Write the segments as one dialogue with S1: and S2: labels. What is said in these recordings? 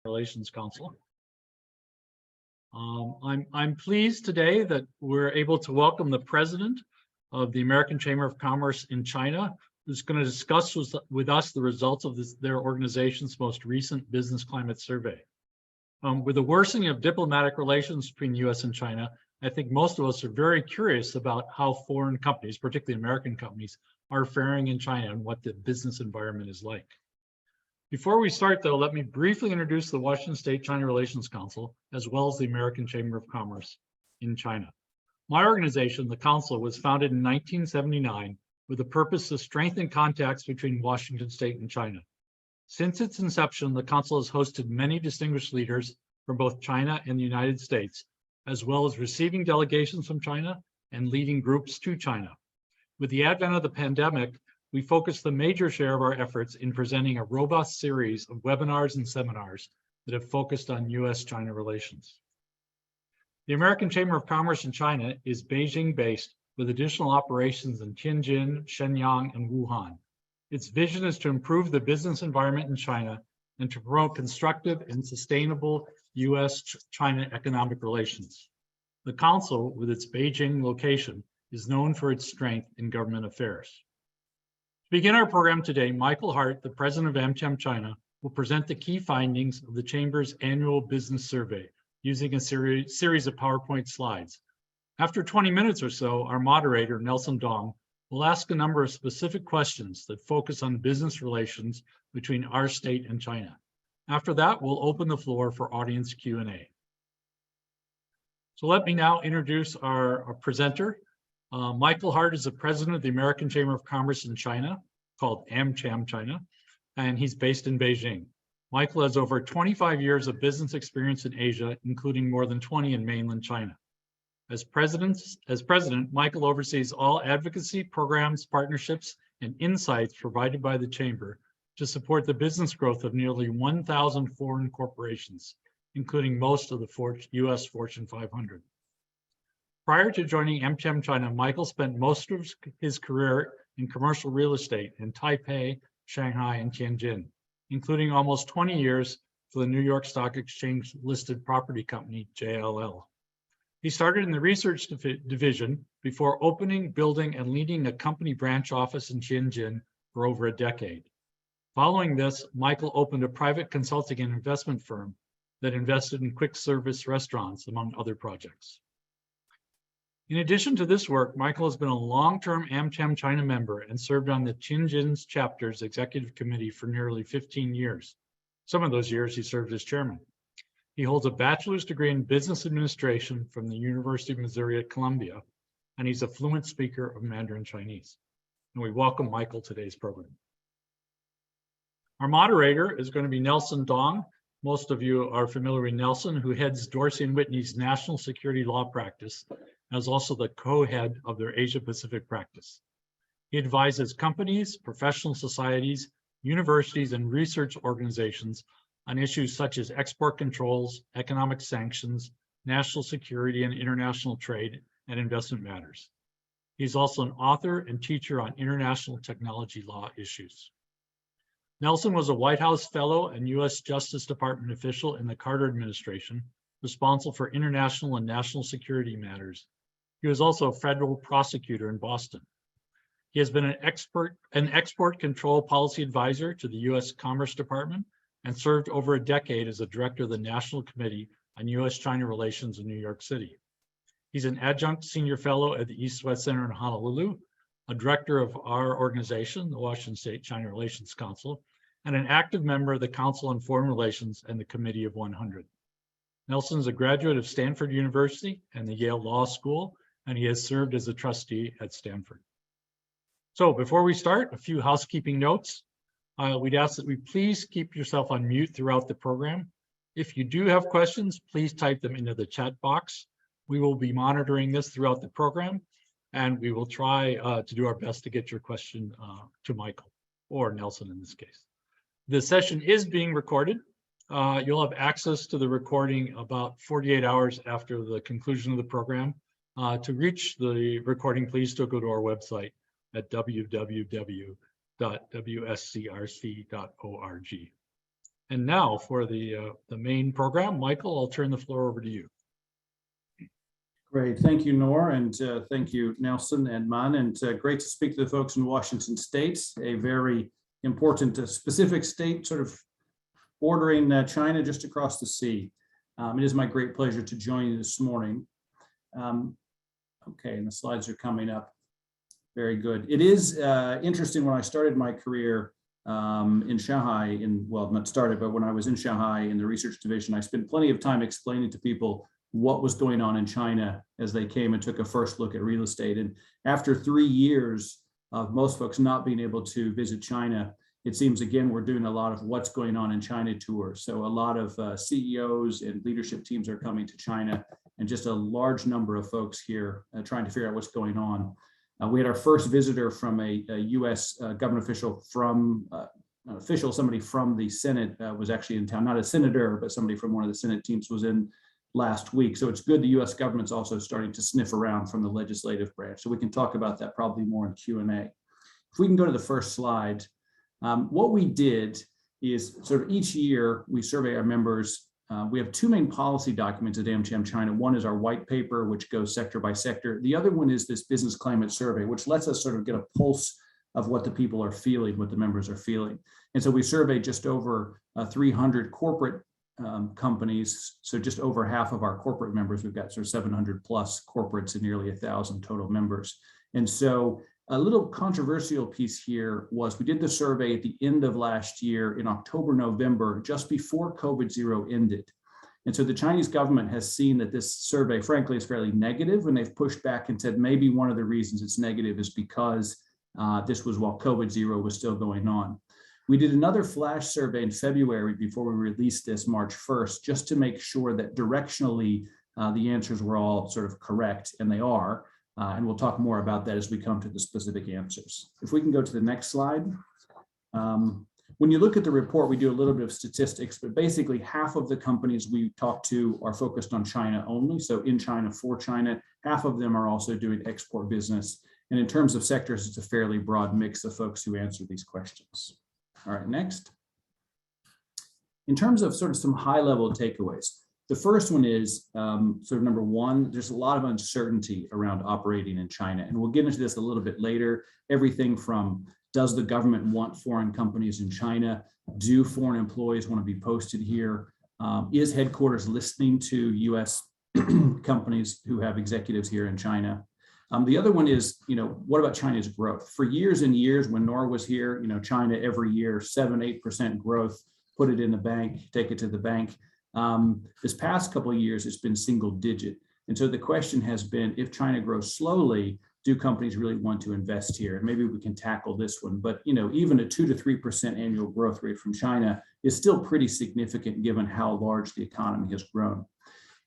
S1: Relations Council. I'm pleased today that we're able to welcome the president of the American Chamber of Commerce in China, who's going to discuss with us the results of their organization's most recent business climate survey. With the worsening of diplomatic relations between the U.S. and China, I think most of us are very curious about how foreign companies, particularly American companies, are faring in China and what the business environment is like. Before we start, though, let me briefly introduce the Washington State China Relations Council, as well as the American Chamber of Commerce in China. My organization, the Council, was founded in 1979 with the purpose to strengthen contacts between Washington State and China. Since its inception, the Council has hosted many distinguished leaders from both China and the United States, as well as receiving delegations from China and leading groups to China. With the advent of the pandemic, we focused the major share of our efforts in presenting a robust series of webinars and seminars that have focused on U.S. China relations. The American Chamber of Commerce in China is Beijing-based with additional operations in Tianjin, Shenyang, and Wuhan. Its vision is to improve the business environment in China and to promote constructive and sustainable U.S.-China economic relations. The Council, with its Beijing location, is known for its strength in government affairs. To begin our program today, Michael Hart, the president of AmCham China, will present the key findings of the Chamber's annual business survey using a series of PowerPoint slides. After 20 minutes or so, our moderator, Nelson Dong, will ask a number of specific questions that focus on business relations between our state and China. After that, we'll open the floor for audience Q&A. So let me now introduce our presenter. Michael Hart is the president of the American Chamber of Commerce in China, called AmCham China, and he's based in Beijing. Michael has over 25 years of business experience in Asia, including more than 20 in mainland China. As president, Michael oversees all advocacy programs, partnerships, and insights provided by the Chamber to support the business growth of nearly 1,000 foreign corporations, including most of the U.S. Fortune 500. Prior to joining AmCham China, Michael spent most of his career in commercial real estate in Taipei, Shanghai, and Tianjin, including almost 20 years for the New York Stock Exchange listed property company, JLL. He started in the research division before opening, building, and leading a company branch office in Tianjin for over a decade. Following this, Michael opened a private consulting and investment firm that invested in quick service restaurants, among other projects. In addition to this work, Michael has been a long-term AmCham China member and served on the Tianjin chapter's executive committee for nearly 15 years. Some of those years he served as chairman. He holds a bachelor's degree in business administration from the University of Missouri at Columbia, and he's a fluent speaker of Mandarin Chinese. And we welcome Michael to today's program. Our moderator is going to be Nelson Dong. Most of you are familiar with Nelson, who heads Dorsey & Whitney's national security law practice, as also the co-head of their Asia Pacific practice. He advises companies, professional societies, universities, and research organizations on issues such as export controls, economic sanctions, national security, and international trade and investment matters. He's also an author and teacher on international technology law issues. Nelson was a White House fellow and U.S. Justice Department official in the Carter administration, responsible for international and national security matters. He was also a federal prosecutor in Boston. He has been an export control policy advisor to the U.S. Commerce Department and served over a decade as a director of the National Committee on U.S.-China Relations in New York City. He's an adjunct senior fellow at the East-West Center in Honolulu, a director of our organization, the Washington State China Relations Council, and an active member of the Council on Foreign Relations and the Committee of 100. Nelson is a graduate of Stanford University and the Yale Law School, and he has served as a trustee at Stanford. So before we start, a few housekeeping notes. We'd ask that we please keep yourself on mute throughout the program. If you do have questions, please type them into the chat box. We will be monitoring this throughout the program, and we will try to do our best to get your question to Michael, or Nelson in this case. The session is being recorded. You'll have access to the recording about 48 hours after the conclusion of the program. To reach the recording, please still go to our website at www.wscrc.org. And now for the main program, Michael, I'll turn the floor over to you.
S2: Great, thank you, Nor, and thank you, Nelson and Man, and great to speak to the folks in Washington State, a very important specific state sort of bordering China just across the sea. It is my great pleasure to join you this morning. Okay, and the slides are coming up. Very good. It is interesting. When I started my career in Shanghai, well, not started, but when I was in Shanghai in the research division, I spent plenty of time explaining to people what was going on in China as they came and took a first look at real estate. And after 3 years of most folks not being able to visit China, it seems again we're doing a lot of what's going on in China tours. So a lot of CEOs and leadership teams are coming to China, and just a large number of folks here trying to figure out what's going on. We had our first visitor from a U.S. government official somebody from the Senate was actually in town, not a senator, but somebody from one of the Senate teams was in last week. So it's good the U.S. government's also starting to sniff around from the legislative branch. So we can talk about that probably more in Q&A. If we can go to the first slide, what we did is sort of each year we survey our members. We have 2 main policy documents at AmCham China. One is our white paper, which goes sector by sector. The other one is this business climate survey, which lets us sort of get a pulse of what the people are feeling, what the members are feeling. And so we surveyed just over 300 corporate companies. So just over half of our corporate members, we've got sort of 700 plus corporates and nearly 1,000 total members. And so a little controversial piece here was we did the survey at the end of last year in October, November, just before COVID-0 ended. And so the Chinese government has seen that this survey, frankly, is fairly negative, and they've pushed back and said maybe one of the reasons it's negative is because this was while COVID-0 was still going on. We did another flash survey in February before we released this March 1st, just to make sure that directionally the answers were all sort of correct, and they are. And we'll talk more about that as we come to the specific answers. If we can go to the next slide. When you look at the report, we do a little bit of statistics, but basically half of the companies we talk to are focused on China only. So in China, for China, half of them are also doing export business. And in terms of sectors, it's a fairly broad mix of folks who answer these questions. All right, next. In terms of sort of some high level takeaways, the first one is sort of number one, there's a lot of uncertainty around operating in China. And we'll get into this a little bit later. Everything from, does the government want foreign companies in China? Do foreign employees want to be posted here? Is headquarters listening to U.S. companies who have executives here in China? The other one is, what about China's growth? For years and years, when Nora was here, China every year, 7-8% growth, put it in the bank, take it to the bank. This past couple of years, it's been single digit. And so the question has been, if China grows slowly, do companies really want to invest here? And maybe we can tackle this one. But even a 2 to 3% annual growth rate from China is still pretty significant given how large the economy has grown.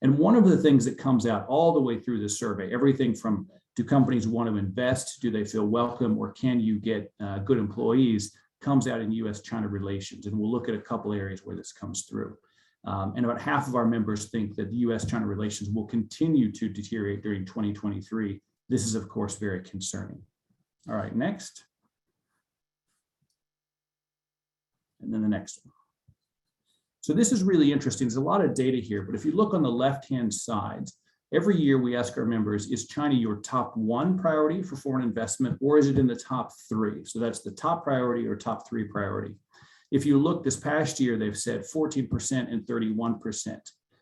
S2: And one of the things that comes out all the way through the survey, everything from, do companies want to invest? Do they feel welcome? Or can you get good employees? Comes out in U.S. China relations. And we'll look at a couple areas where this comes through. And about half of our members think that the U.S. China relations will continue to deteriorate during 2023. This is, of course, very concerning. All right, next. And then the next one. So this is really interesting. There's a lot of data here, but if you look on the left-hand side, every year we ask our members, is China your top 1 priority for foreign investment, or is it in the top 3? So that's the top priority or top 3 priority. If you look this past year, they've said 14% and 31%.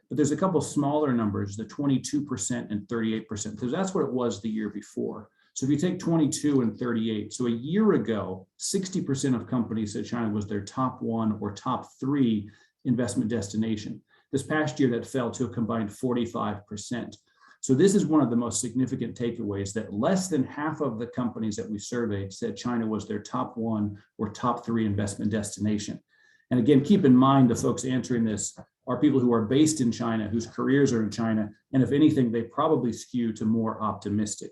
S2: But there's a couple smaller numbers, the 22% and 38%, because that's what it was the year before. So if you take 22 and 38, so a year ago, 60% of companies said China was their top 1 or top 3 investment destination. This past year, that fell to a combined 45%. So this is one of the most significant takeaways, that less than half of the companies that we surveyed said China was their top 1 or top 3 investment destination. And again, keep in mind, the folks answering this are people who are based in China, whose careers are in China. And if anything, they probably skew to more optimistic.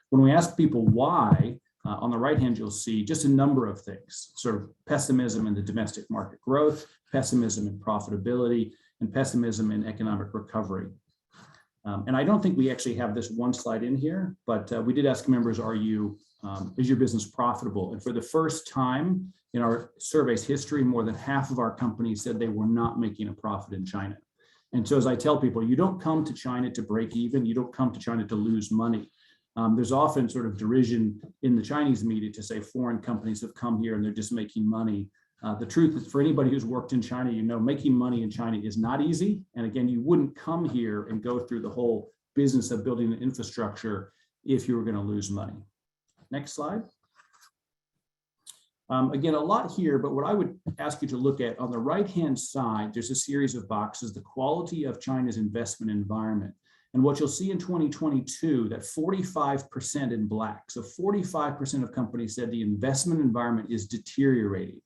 S2: When we ask people why, on the right hand, you'll see just a number of things, sort of pessimism in the domestic market growth, pessimism in profitability, and pessimism in economic recovery. And I don't think we actually have this one slide in here, but we did ask members, is your business profitable? And for the first time in our survey's history, more than half of our companies said they were not making a profit in China. And so as I tell people, you don't come to China to break even, you don't come to China to lose money. There's often sort of derision in the Chinese media to say foreign companies have come here and they're just making money. The truth is, for anybody who's worked in China, you know, making money in China is not easy. And again, you wouldn't come here and go through the whole business of building an infrastructure if you were going to lose money. Next slide. Again, a lot here, but what I would ask you to look at on the right-hand side, there's a series of boxes, the quality of China's investment environment. And what you'll see in 2022, that 45% in black. So 45% of companies said the investment environment is deteriorating.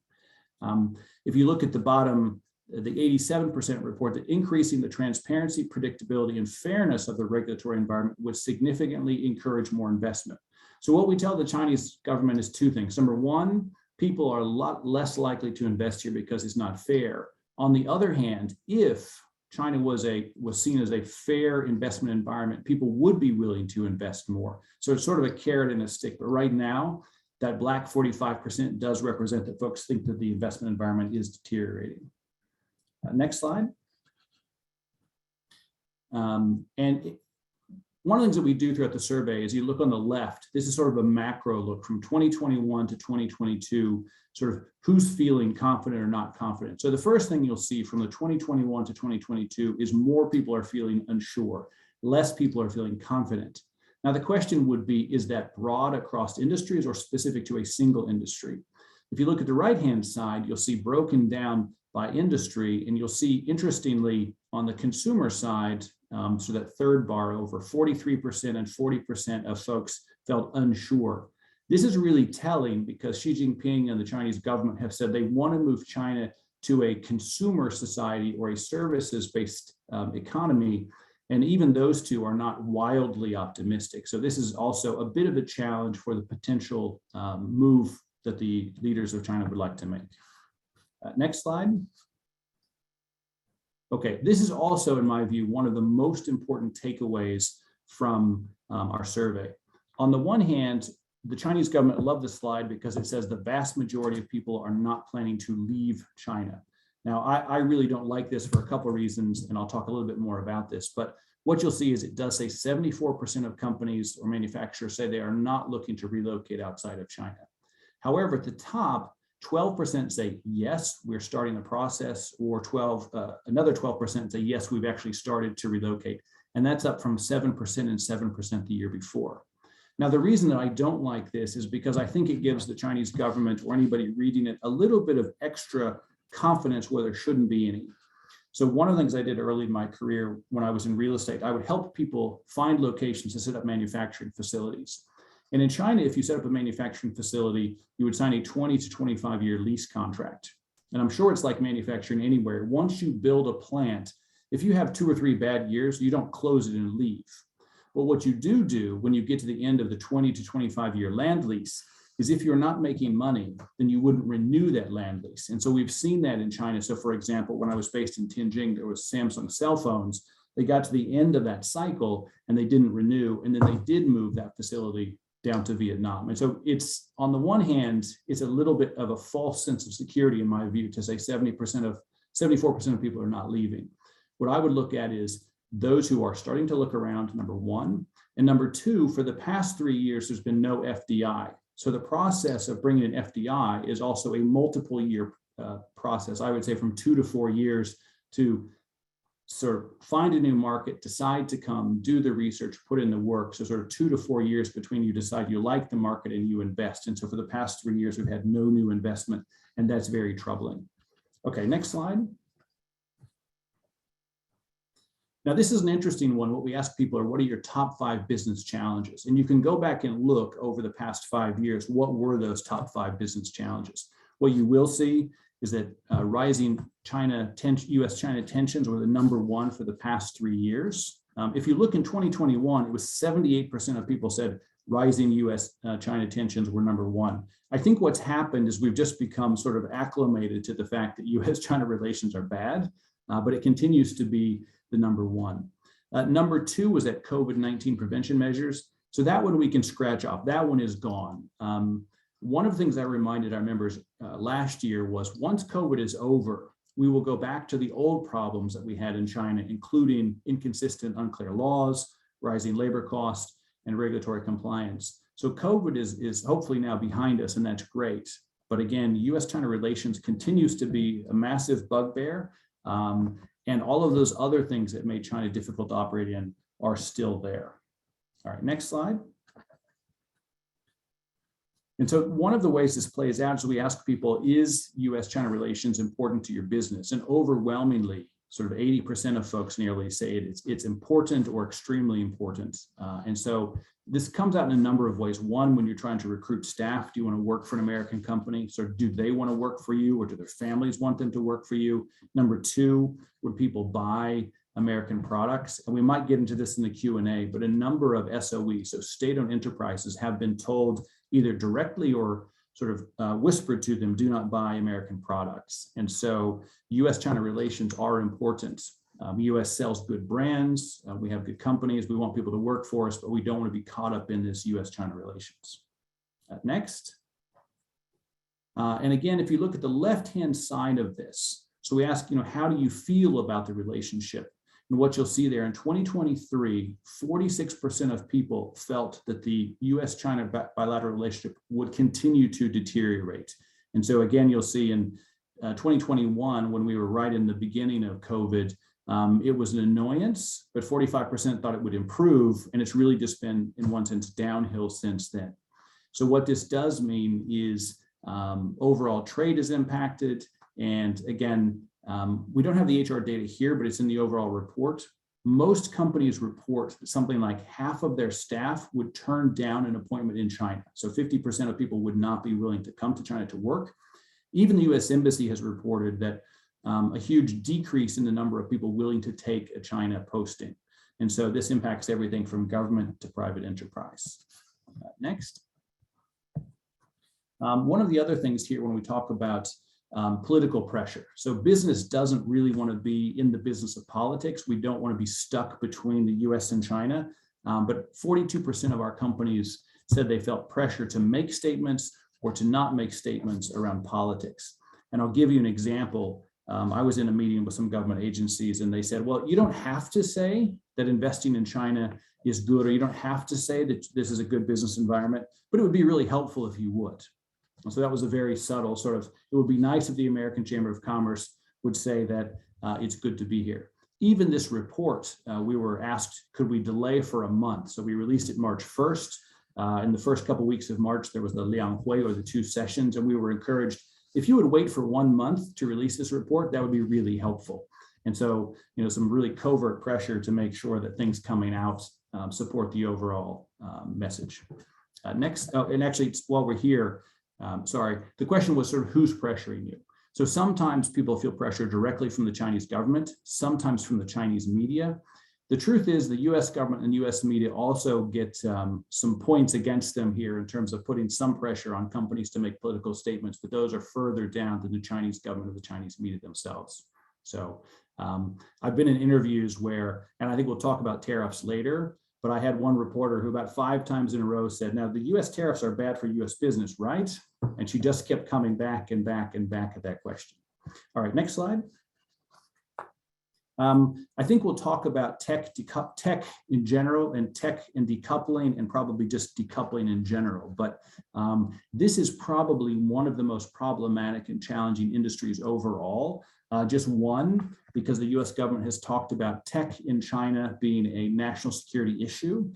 S2: If you look at the bottom, the 87% report that increasing the transparency, predictability, and fairness of the regulatory environment would significantly encourage more investment. So what we tell the Chinese government is two things. Number one, people are a lot less likely to invest here because it's not fair. On the other hand, if China was seen as a fair investment environment, people would be willing to invest more. So it's sort of a carrot and a stick. But right now, that black 45% does represent that folks think that the investment environment is deteriorating. Next slide. One of the things that we do throughout the survey is you look on the left, this is sort of a macro look from 2021 to 2022, sort of who's feeling confident or not confident. So the first thing you'll see from the 2021 to 2022 is more people are feeling unsure, less people are feeling confident. Now the question would be, is that broad across industries or specific to a single industry? If you look at the right-hand side, you'll see broken down by industry, and you'll see, interestingly, on the consumer side, so that third bar over, 43% and 40% of folks felt unsure. This is really telling because Xi Jinping and the Chinese government have said they want to move China to a consumer society or a services-based economy, and even those two are not wildly optimistic. So this is also a bit of a challenge for the potential move that the leaders of China would like to make. Next slide. Okay, this is also, in my view, one of the most important takeaways from our survey. On the one hand, the Chinese government loved this slide because it says the vast majority of people are not planning to leave China. Now, I really don't like this for a couple of reasons, and I'll talk a little bit more about this, but what you'll see is it does say 74% of companies or manufacturers say they are not looking to relocate outside of China. However, at the top, 12% say, yes, we're starting the process, or another 12% say, yes, we've actually started to relocate. And that's up from 7% and 7% the year before. Now, the reason that I don't like this is because I think it gives the Chinese government or anybody reading it a little bit of extra confidence where there shouldn't be any. So one of the things I did early in my career when I was in real estate, I would help people find locations to set up manufacturing facilities. And in China, if you set up a manufacturing facility, you would sign a 20 to 25 year lease contract. And I'm sure it's like manufacturing anywhere. Once you build a plant, if you have 2 or 3 bad years, you don't close it and leave. But what you do when you get to the end of the 20 to 25 year land lease is if you're not making money, then you wouldn't renew that land lease. And so we've seen that in China. So for example, when I was based in Tianjin, there was Samsung cell phones. They got to the end of that cycle and they didn't renew. And then they did move that facility down to Vietnam. And so it's, on the one hand, it's a little bit of a false sense of security in my view to say 74% of people are not leaving. What I would look at is those who are starting to look around, number one, and number two, for the past 3 years, there's been no FDI. So the process of bringing in FDI is also a multiple year process. I would say from 2 to 4 years to sort of find a new market, decide to come, do the research, put in the work. So sort of 2 to 4 years between you decide you like the market and you invest. And so for the past 3 years, we've had no new investment, and that's very troubling. Okay, next slide. Now, this is an interesting one. What we ask people are, what are your top 5 business challenges? And you can go back and look over the past 5 years, what were those top 5 business challenges? What you will see is that rising U.S. China tensions were the number 1 for the past 3 years. If you look in 2021, it was 78% of people said rising U.S. China tensions were number 1. I think what's happened is we've just become sort of acclimated to the fact that U.S. China relations are bad, but it continues to be the number 1. Number 2 was that COVID-19 prevention measures. So that one we can scratch off. That one is gone. one of the things I reminded our members last year was once COVID is over, we will go back to the old problems that we had in China, including inconsistent, unclear laws, rising labor costs, and regulatory compliance. So COVID is hopefully now behind us, and that's great. But again, U.S.-China relations continues to be a massive bugbear, and all of those other things that made China difficult to operate in are still there. All right, next slide. And so one of the ways this plays out is we ask people, is U.S.-China relations important to your business? And overwhelmingly, sort of 80% of folks nearly say it's important or extremely important. And so this comes out in a number of ways. One, when you're trying to recruit staff, do you want to work for an American company? So do they want to work for you, or do their families want them to work for you? Number two, would people buy American products? And we might get into this in the Q&A, but a number of SOEs, so state-owned enterprises, have been told either directly or sort of whispered to them, do not buy American products. And so U.S.-China relations are important. U.S. sells good brands. We have good companies. We want people to work for us, but we don't want to be caught up in this U.S.-China relations. Next. And again, if you look at the left-hand side of this, so we ask, how do you feel about the relationship? And what you'll see there in 2023, 46% of people felt that the U.S.-China bilateral relationship would continue to deteriorate. And so again, you'll see in 2021, when we were right in the beginning of COVID, it was an annoyance, but 45% thought it would improve. And it's really just been, in one sense, downhill since then. So what this does mean is overall trade is impacted. And again, we don't have the HR data here, but it's in the overall report. Most companies report that something like half of their staff would turn down an appointment in China. So 50% of people would not be willing to come to China to work. Even the U.S. Embassy has reported that a huge decrease in the number of people willing to take a China posting. And so this impacts everything from government to private enterprise. Next. One of the other things here when we talk about political pressure. So business doesn't really want to be in the business of politics. We don't want to be stuck between the US and China. But 42% of our companies said they felt pressure to make statements or to not make statements around politics. And I'll give you an example. I was in a meeting with some government agencies, and they said, well, you don't have to say that investing in China is good, or you don't have to say that this is a good business environment, but it would be really helpful if you would. And so that was a very subtle sort of, it would be nice if the American Chamber of Commerce would say that it's good to be here. Even this report, we were asked, could we delay for a month? So we released it March 1st. In the first couple of weeks of March, there was the Liang Hui, or the 2 sessions, and we were encouraged, if you would wait for 1 month to release this report, that would be really helpful. And so, some really covert pressure to make sure that things coming out support the overall message. Next, and actually, while we're here, sorry, the question was sort of who's pressuring you? So sometimes people feel pressure directly from the Chinese government, sometimes from the Chinese media. The truth is the US government and US media also get some points against them here in terms of putting some pressure on companies to make political statements, but those are further down than the Chinese government or the Chinese media themselves. So I've been in interviews where, and I think we'll talk about tariffs later, but I had one reporter who about 5 times in a row said, now the US tariffs are bad for US business, right? And she just kept coming back and back and back at that question. All right, next slide. I think we'll talk about tech in general, and tech and decoupling, and probably just decoupling in general. But this is probably one of the most problematic and challenging industries overall. Just one, because the US government has talked about tech in China being a national security issue.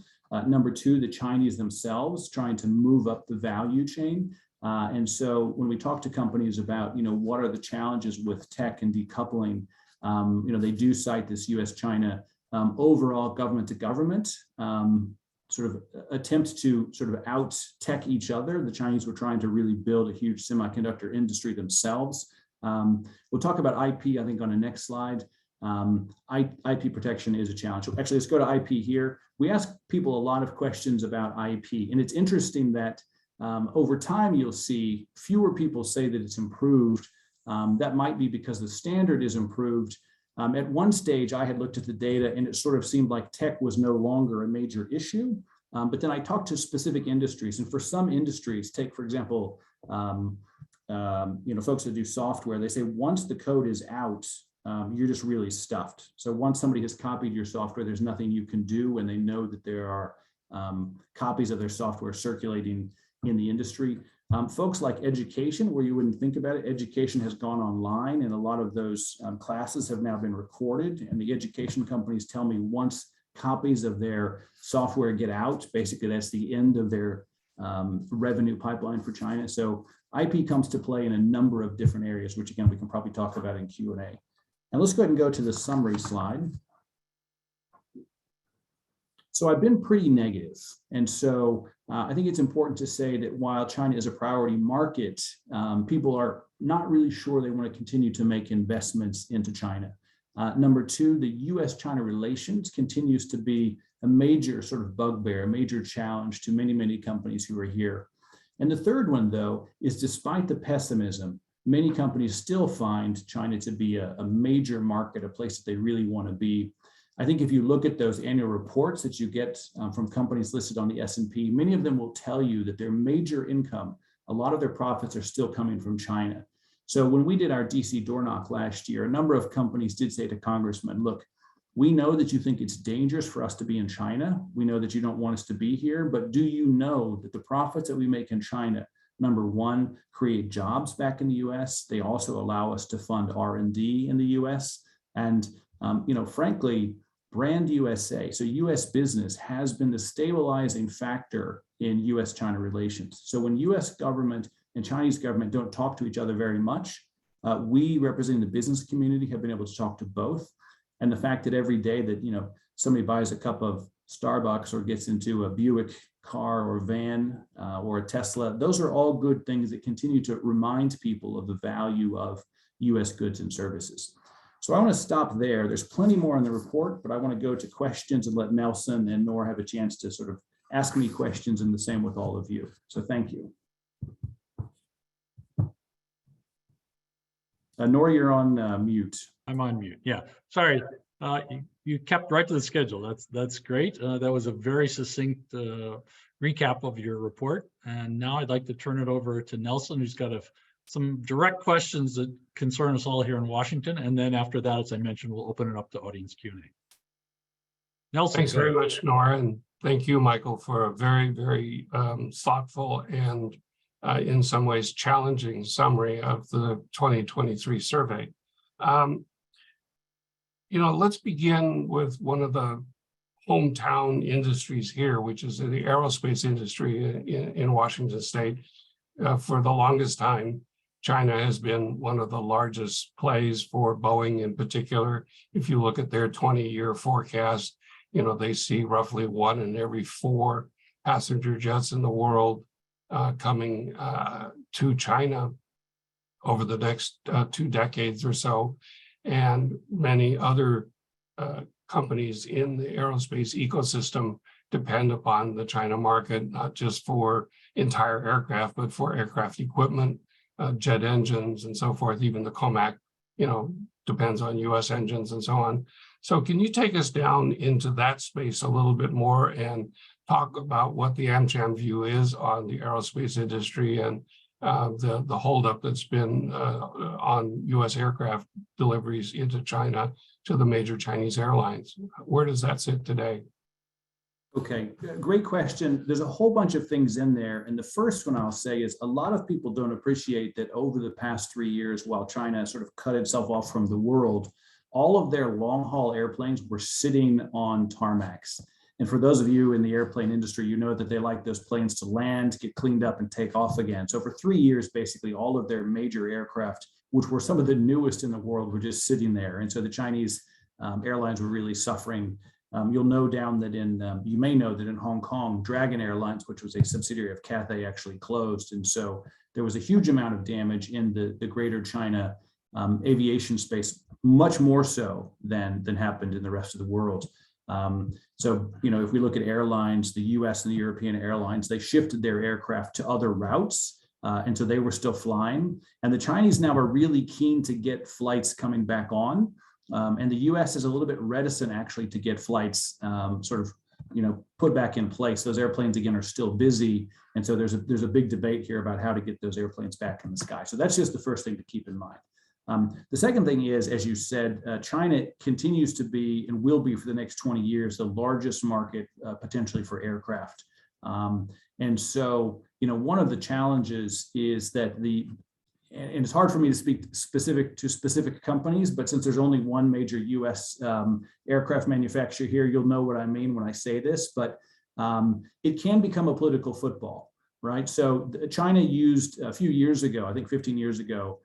S2: Number 2, the Chinese themselves trying to move up the value chain. And so when we talk to companies about, what are the challenges with tech and decoupling, they do cite this U.S.-China overall government to government sort of attempt to sort of out-tech each other. The Chinese were trying to really build a huge semiconductor industry themselves. We'll talk about IP, I think, on the next slide. IP protection is a challenge. Actually, let's go to IP here. We ask people a lot of questions about IP, and it's interesting that over time, you'll see fewer people say that it's improved. That might be because the standard is improved. At one stage, I had looked at the data and it sort of seemed like tech was no longer a major issue. But then I talked to specific industries, and for some industries, take for example, folks that do software, they say once the code is out, you're just really stuffed. So once somebody has copied your software, there's nothing you can do, and they know that there are copies of their software circulating in the industry. Folks like education, where you wouldn't think about it, education has gone online, and a lot of those classes have now been recorded. And the education companies tell me once copies of their software get out, basically that's the end of their revenue pipeline for China. So IP comes to play in a number of different areas, which again, we can probably talk about in Q&A. And let's go ahead and go to the summary slide. So I've been pretty negative. And so I think it's important to say that while China is a priority market, people are not really sure they want to continue to make investments into China. Number two, the U.S. China relations continues to be a major sort of bugbear, a major challenge to many, many companies who are here. And the third one, though, is despite the pessimism, many companies still find China to be a major market, a place that they really want to be. I think if you look at those annual reports that you get from companies listed on the S&P, many of them will tell you that their major income, a lot of their profits are still coming from China. So when we did our DC door knock last year, a number of companies did say to congressmen, look, we know that you think it's dangerous for us to be in China. We know that you don't want us to be here, but do you know that the profits that we make in China, number one, create jobs back in the US. They also allow us to fund R&D in the US. And, frankly, brand USA. So US business has been the stabilizing factor in US China relations. So when US government and Chinese government don't talk to each other very much, we representing the business community have been able to talk to both. And the fact that every day that, somebody buys a cup of Starbucks or gets into a Buick car or van or a Tesla, those are all good things that continue to remind people of the value of US goods and services. So I want to stop there. There's plenty more in the report, but I want to go to questions and let Nelson and Nora have a chance to sort of ask me questions, and the same with all of you. So thank you. Nora, you're on mute.
S1: I'm on mute. Yeah, sorry. You kept right to the schedule. That's great. That was a very succinct recap of your report. And now I'd like to turn it over to Nelson, who's got some direct questions that concern us all here in Washington. And then after that, as I mentioned, we'll open it up to audience Q&A. Nelson.
S3: Thanks very much, Nora. And thank you, Michael, for a very, very thoughtful and in some ways challenging summary of the 2023 survey. Let's begin with one of the hometown industries here, which is the aerospace industry in Washington State. For the longest time, China has been one of the largest plays for Boeing in particular. If you look at their 20-year forecast, they see roughly 1 in every 4 passenger jets in the world coming to China over the next 2 decades or so. And many other companies in the aerospace ecosystem depend upon the China market, not just for entire aircraft, but for aircraft equipment, jet engines and so forth. Even the COMAC, depends on US engines and so on. So can you take us down into that space a little bit more and talk about what the AmCham view is on the aerospace industry and the holdup that's been on US aircraft deliveries into China to the major Chinese airlines? Where does that sit today?
S2: Okay, great question. There's a whole bunch of things in there. And the first one I'll say is a lot of people don't appreciate that over the past 3 years, while China sort of cut itself off from the world, all of their long-haul airplanes were sitting on tarmacs. And for those of you in the airplane industry, you know that they like those planes to land, get cleaned up, and take off again. So for 3 years, basically, all of their major aircraft, which were some of the newest in the world, were just sitting there. And so the Chinese airlines were really suffering. You'll know you may know that in Hong Kong, Dragon Airlines, which was a subsidiary of Cathay, actually closed. And so there was a huge amount of damage in the greater China aviation space, much more so than happened in the rest of the world. So, if we look at airlines, the US and the European airlines, they shifted their aircraft to other routes. And so they were still flying. And the Chinese now are really keen to get flights coming back on. And the US is a little bit reticent actually to get flights put back in place. Those airplanes, again, are still busy. And so there's a big debate here about how to get those airplanes back in the sky. So that's just the first thing to keep in mind. The second thing is, as you said, China continues to be and will be for the next 20 years the largest market potentially for aircraft. And so, one of the challenges is that and it's hard for me to speak specific companies, but since there's only one major U.S. Aircraft manufacturer here, you'll know what I mean when I say this, but it can become a political football, right? So China used a few years ago, I think 15 years ago,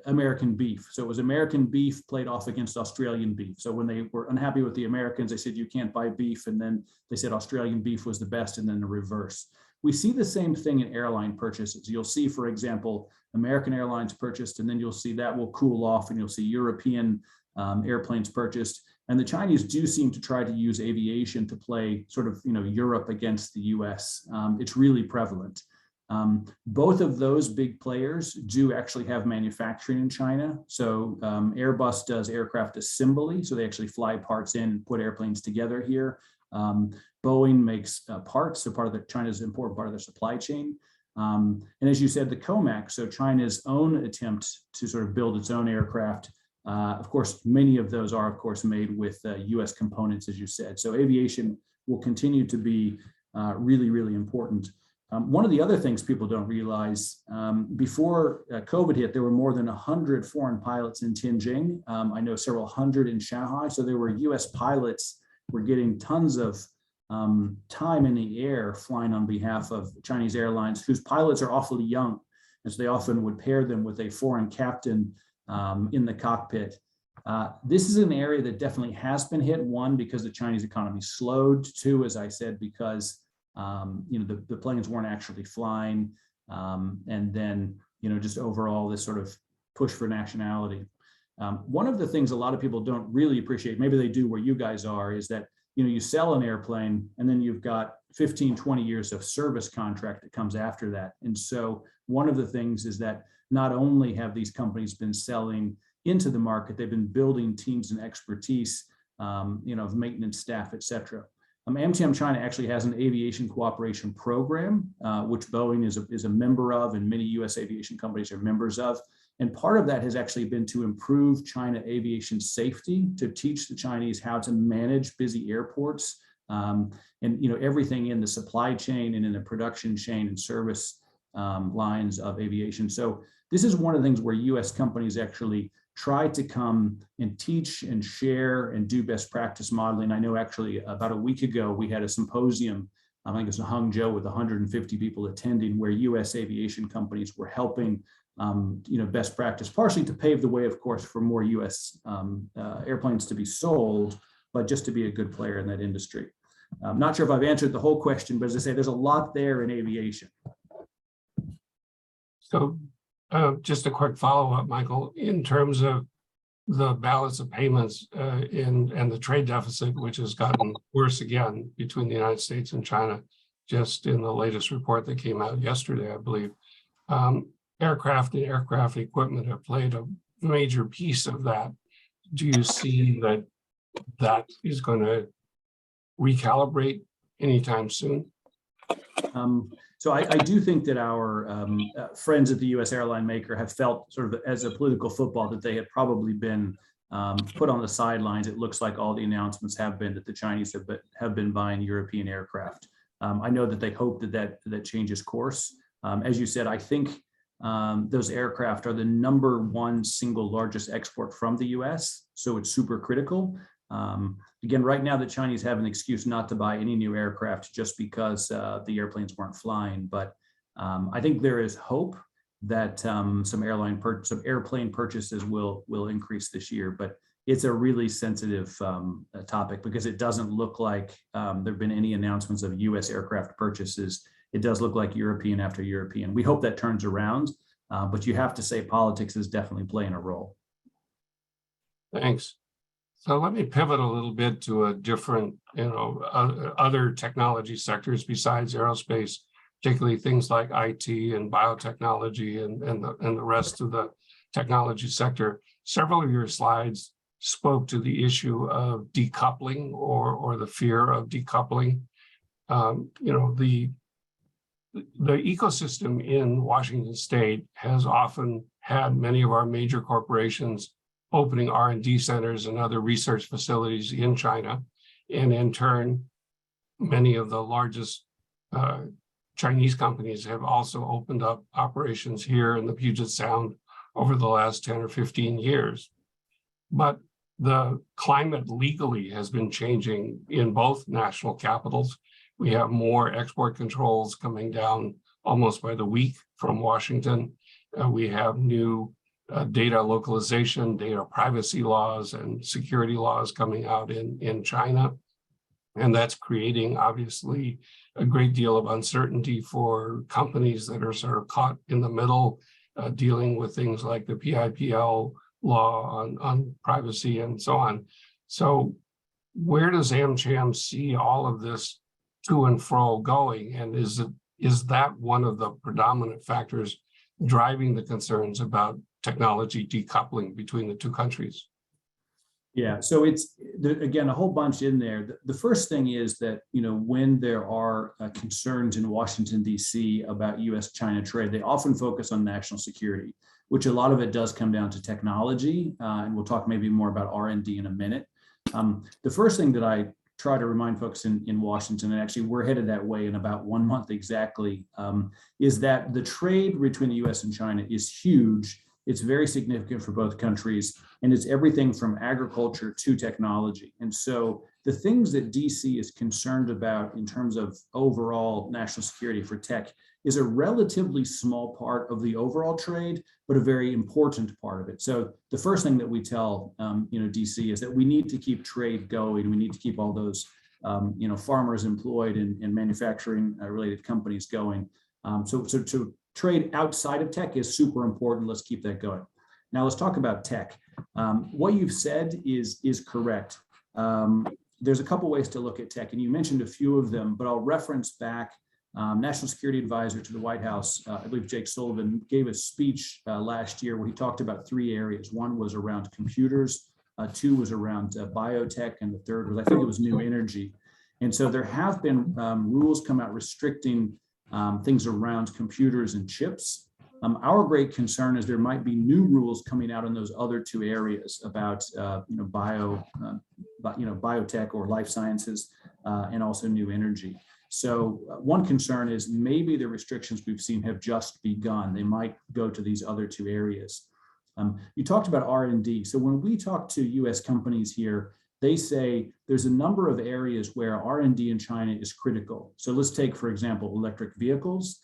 S2: American beef. So it was American beef played off against Australian beef. So when they were unhappy with the Americans, they said, you can't buy beef. And then they said Australian beef was the best, and then the reverse. We see the same thing in airline purchases. You'll see, for example, American Airlines purchased, and then you'll see that will cool off, and you'll see European airplanes purchased. And the Chinese do seem to try to use aviation to play sort of, Europe against the US. It's really prevalent. Both of those big players do actually have manufacturing in China. So Airbus does aircraft assembly. So they actually fly parts in and put airplanes together here. Boeing makes parts, so part of China's important part of their supply chain. And as you said, the COMAC, so China's own attempt to sort of build its own aircraft. Of course, many of those are, of course, made with US components, as you said. So aviation will continue to be really, really important. One of the other things people don't realize, before COVID hit, there were more than 100 foreign pilots in Tianjin. I know several hundred in Shanghai. So there were US pilots were getting tons of time in the air flying on behalf of Chinese airlines, whose pilots are awfully young. And so they often would pair them with a foreign captain in the cockpit. This is an area that definitely has been hit. One, because the Chinese economy slowed. Two, as I said, because the planes weren't actually flying. And then, just overall this sort of push for nationality. One of the things a lot of people don't really appreciate, maybe they do where you guys are, is that you sell an airplane and then you've got 15, 20 years of service contract that comes after that. And so one of the things is that not only have these companies been selling into the market, they've been building teams and expertise, of maintenance staff, et cetera. AmCham China actually has an aviation cooperation program, which Boeing is a member of, and many US aviation companies are members of. And part of that has actually been to improve China aviation safety, to teach the Chinese how to manage busy airports, and everything in the supply chain and in the production chain and service lines of aviation. So this is one of the things where US companies actually try to come and teach and share and do best practice modeling. I know actually about a week ago, we had a symposium, I think it's in Hangzhou, with 150 people attending, where US aviation companies were helping best practice, partially to pave the way, of course, for more US airplanes to be sold, but just to be a good player in that industry. I'm not sure if I've answered the whole question, but as I say, there's a lot there in aviation.
S3: So just a quick follow-up, Michael, in terms of the balance of payments and the trade deficit, which has gotten worse again between the United States and China, just in the latest report that came out yesterday, I believe. Aircraft and aircraft equipment have played a major piece of that. Do you see that is going to recalibrate anytime soon?
S2: So I do think that our friends at the US airline maker have felt sort of as a political football that they had probably been put on the sidelines. It looks like all the announcements have been that the Chinese have been buying European aircraft. I know that they hope that changes course. As you said, I think those aircraft are the #1 single largest export from the US. So it's super critical. Again, right now, the Chinese have an excuse not to buy any new aircraft just because the airplanes weren't flying. But I think there is hope that some airplane purchases will increase this year. But it's a really sensitive topic, because it doesn't look like there have been any announcements of US aircraft purchases. It does look like European after European. We hope that turns around, but you have to say politics is definitely playing a role.
S3: Thanks. So let me pivot a little bit to a different, other technology sectors besides aerospace, particularly things like IT and biotechnology and the rest of the technology sector. Several of your slides spoke to the issue of decoupling or the fear of decoupling. The ecosystem in Washington State has often had many of our major corporations opening R&D centers and other research facilities in China. And in turn, many of the largest Chinese companies have also opened up operations here in the Puget Sound over the last 10 or 15 years. But the climate legally has been changing in both national capitals. We have more export controls coming down almost by the week from Washington. We have new data localization, data privacy laws, and security laws coming out in China. And that's creating, obviously, a great deal of uncertainty for companies that are sort of caught in the middle, dealing with things like the PIPL law on privacy and so on. So where does AmCham see all of this to and fro going? And is that one of the predominant factors driving the concerns about technology decoupling between the two countries?
S2: Yeah, so it's, again, a whole bunch in there. The first thing is that, when there are concerns in Washington, D.C. about U.S. China trade, they often focus on national security, which a lot of it does come down to technology. And we'll talk maybe more about R&D in a minute. The first thing that I try to remind folks in Washington, and actually we're headed that way in about 1 month exactly, is that the trade between the U.S. and China is huge. It's very significant for both countries, and it's everything from agriculture to technology. And so the things that DC is concerned about in terms of overall national security for tech is a relatively small part of the overall trade, but a very important part of it. So the first thing that we tell DC is that we need to keep trade going. We need to keep all those farmers employed and manufacturing related companies going. So trade outside of tech is super important. Let's keep that going. Now let's talk about tech. What you've said is correct. There's a couple ways to look at tech, and you mentioned a few of them, but I'll reference back National Security Advisor to the White House, I believe Jake Sullivan, gave a speech last year where he talked about 3 areas. One was around computers, 2 was around biotech, and the third was, I think it was new energy. And so there have been rules come out restricting things around computers and chips. Our great concern is there might be new rules coming out in those other 2 areas about biotech or life sciences and also new energy. So one concern is maybe the restrictions we've seen have just begun. They might go to these other 2 areas. You talked about R&D. So when we talk to U.S. companies here, they say there's a number of areas where R&D in China is critical. So let's take, for example, electric vehicles.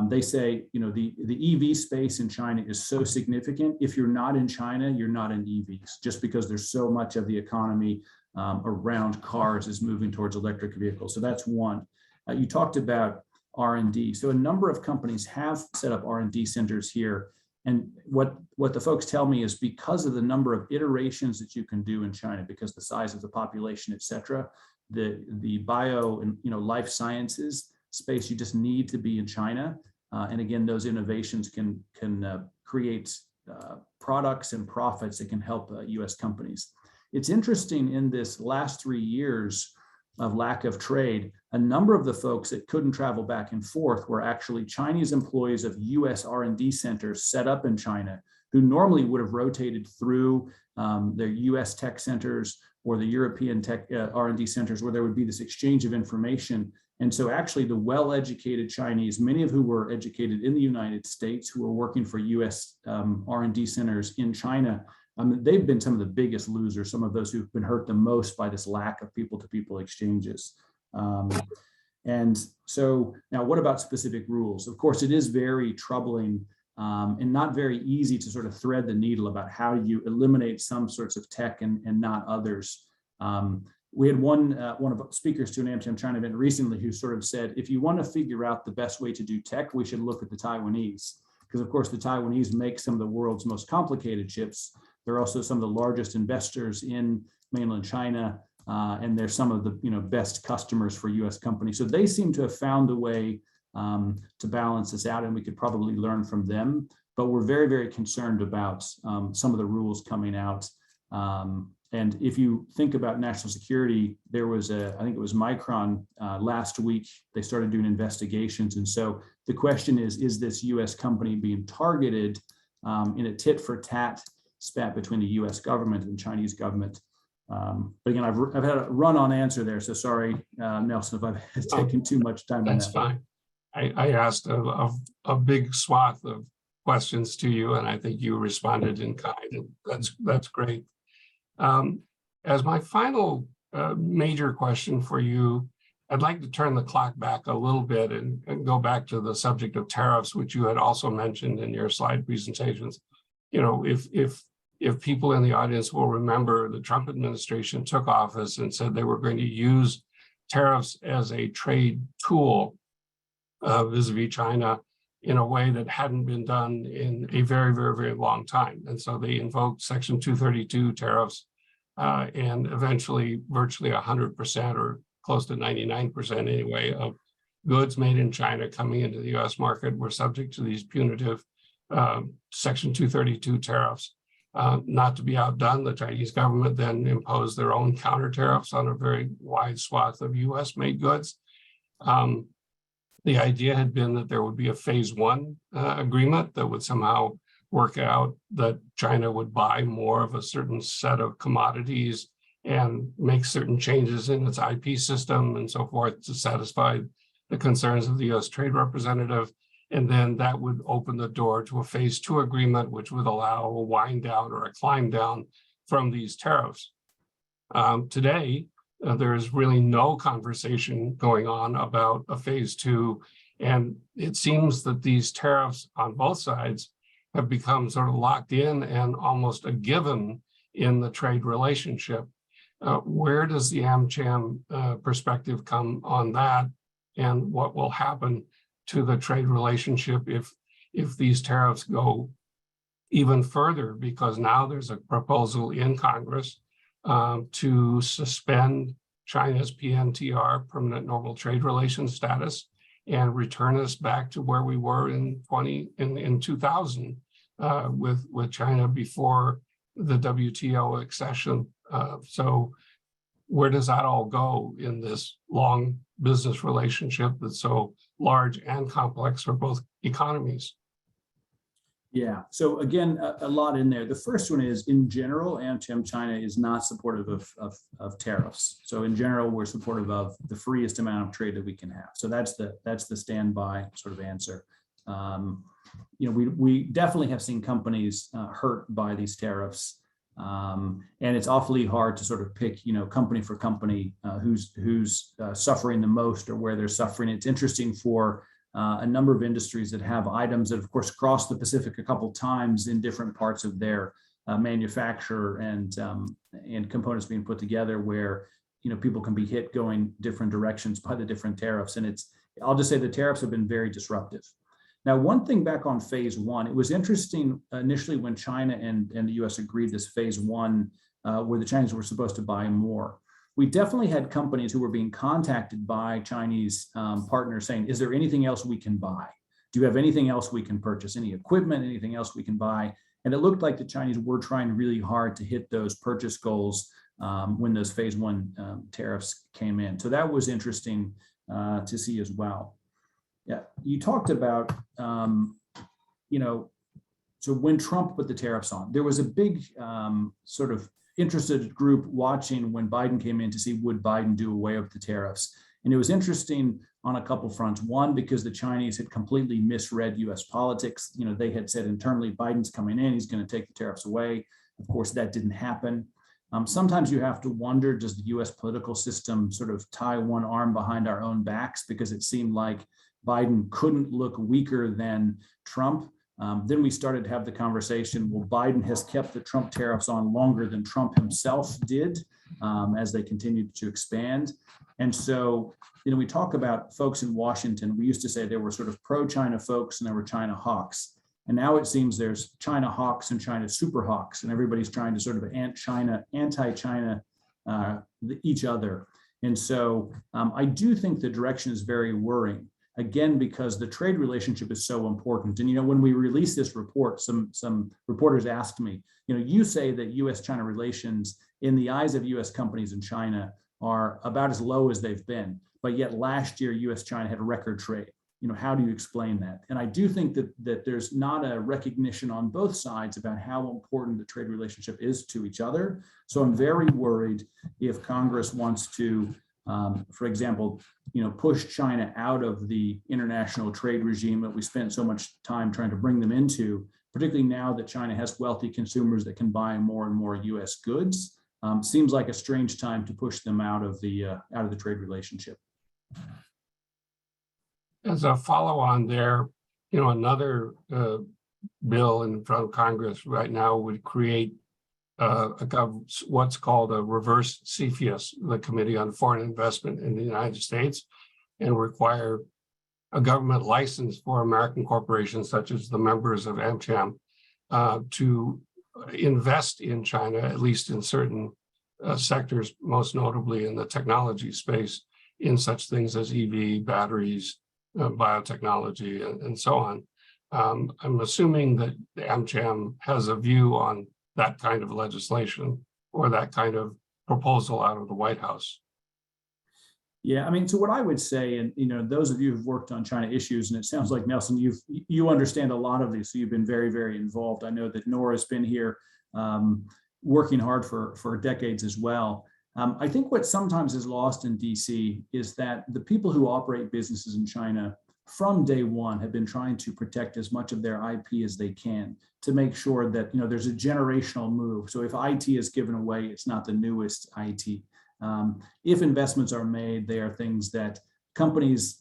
S2: They say, the EV space in China is so significant. If you're not in China, you're not in EVs, just because there's so much of the economy around cars is moving towards electric vehicles. So that's one. You talked about R&D. So a number of companies have set up R&D centers here. And what the folks tell me is because of the number of iterations that you can do in China, because the size of the population, et cetera, the bio and life sciences space, you just need to be in China. And again, those innovations can create products and profits that can help U.S. companies. It's interesting, in this last 3 years of lack of trade, a number of the folks that couldn't travel back and forth were actually Chinese employees of U.S. R&D centers set up in China, who normally would have rotated through their U.S. tech centers or the European tech R&D centers, where there would be this exchange of information. And so actually the well-educated Chinese, many of who were educated in the United States, who were working for U.S. R&D centers in China, they've been some of the biggest losers, some of those who've been hurt the most by this lack of people-to-people exchanges. And so now, what about specific rules? Of course, it is very troubling and not very easy to sort of thread the needle about how you eliminate some sorts of tech and not others. We had one of the speakers to an AmCham China event recently who sort of said, if you want to figure out the best way to do tech, we should look at the Taiwanese, because of course the Taiwanese make some of the world's most complicated chips. They're also some of the largest investors in mainland China, and they're some of the best customers for U.S. companies. So they seem to have found a way to balance this out, and we could probably learn from them. But we're very, very concerned about some of the rules coming out And if you think about national security, there was I think it was Micron last week, they started doing investigations. And so the question is this U.S. company being targeted in a tit for tat spat between the U.S. government and Chinese government? But again, I've had a run-on answer there, so sorry, Nelson, if I've taken too much time on that.
S3: That's fine. I asked a big swath of questions to you, and I think you responded in kind, and that's great. As my final major question for you, I'd like to turn the clock back a little bit and go back to the subject of tariffs, which you had also mentioned in your slide presentations. You know, if people in the audience will remember, the Trump administration took office and said they were going to use tariffs as a trade tool vis-a-vis China in a way that hadn't been done in a very, very, very long time. And so they invoked Section 232 tariffs, and eventually virtually 100% or close to 99% anyway of goods made in China coming into the US market were subject to these punitive Section 232 tariffs. Not to be outdone, the Chinese government then imposed their own counter tariffs on a very wide swath of US made goods. The idea had been that there would be a phase one agreement that would somehow work out that China would buy more of a certain set of commodities and make certain changes in its IP system and so forth to satisfy the concerns of the US Trade Representative. And then that would open the door to a phase two agreement, which would allow a wind down or a climb down from these tariffs. Today, there's really no conversation going on about a phase two. And it seems that these tariffs on both sides have become sort of locked in and almost a given in the trade relationship. Where does the AmCham perspective come on that? And what will happen to the trade relationship if these tariffs go even further? Because now there's a proposal in Congress to suspend China's PNTR, permanent normal trade relations status, and return us back to where we were in 2000 with China before the WTO accession. So where does that all go in this long business relationship that's so large and complex for both economies?
S2: Yeah, so again, a lot in there. The first one is, in general, AmCham China is not supportive of tariffs. So in general, we're supportive of the freest amount of trade that we can have. So that's the standby sort of answer. You know, we definitely have seen companies hurt by these tariffs, and it's awfully hard to sort of pick, you know, company for company who's suffering the most or where they're suffering. It's interesting for a number of industries that have items that, of course, cross the Pacific a couple times in different parts of their manufacture and components being put together, where, you know, people can be hit going different directions by the different tariffs. And I'll just say the tariffs have been very disruptive. Now, one thing back on phase one, it was interesting initially when China and the US agreed this phase one, where the Chinese were supposed to buy more. We definitely had companies who were being contacted by Chinese partners saying, is there anything else we can buy? Do you have anything else we can purchase? Any equipment, anything else we can buy? And it looked like the Chinese were trying really hard to hit those purchase goals when those phase one tariffs came in. So that was interesting to see as well. Yeah, you talked about, you know, so when Trump put the tariffs on, there was a big sort of interested group watching when Biden came in to see, would Biden do away with the tariffs? And it was interesting on a couple fronts. One, because the Chinese had completely misread US politics. You know, they had said internally, Biden's coming in, he's going to take the tariffs away. Of course, that didn't happen. Sometimes you have to wonder, does the US political system sort of tie one arm behind our own backs? Because it seemed like Biden couldn't look weaker than Trump. Then we started to have the conversation, well, Biden has kept the Trump tariffs on longer than Trump himself did as they continued to expand. And so, you know, we talk about folks in Washington, we used to say there were sort of pro-China folks and there were China hawks. And now it seems there's China hawks and China super hawks, and everybody's trying to sort of anti-China each other. And so I do think the direction is very worrying. again, because the trade relationship is so important. And, when we released this report, some reporters asked me, you say that U.S.-China relations in the eyes of U.S. companies in China are about as low as they've been, but yet last year, U.S.-China had a record trade. How do you explain that? And I do think that there's not a recognition on both sides about how important the trade relationship is to each other. So I'm very worried if Congress wants to, for example, push China out of the international trade regime that we spent so much time trying to bring them into, particularly now that China has wealthy consumers that can buy more and more U.S. goods. Seems like a strange time to push them out of the trade relationship.
S3: As a follow-on there, another bill in front of Congress right now would create what's called a reverse CFIUS, the Committee on Foreign Investment in the United States, and require a government license for American corporations, such as the members of AmCham, to invest in China, at least in certain sectors, most notably in the technology space, in such things as EV, batteries, biotechnology, and so on. I'm assuming that the AmCham has a view on that kind of legislation or that kind of proposal out of the White House.
S2: Yeah, so what I would say, and those of you who've worked on China issues, and it sounds like, Nelson, you understand a lot of these, so you've been very, very involved. I know that Nora's been here working hard for decades as well. I think what sometimes is lost in DC is that the people who operate businesses in China from day one have been trying to protect as much of their IP as they can to make sure that there's a generational move. So if IT is given away, it's not the newest IT. If investments are made, they are things that companies,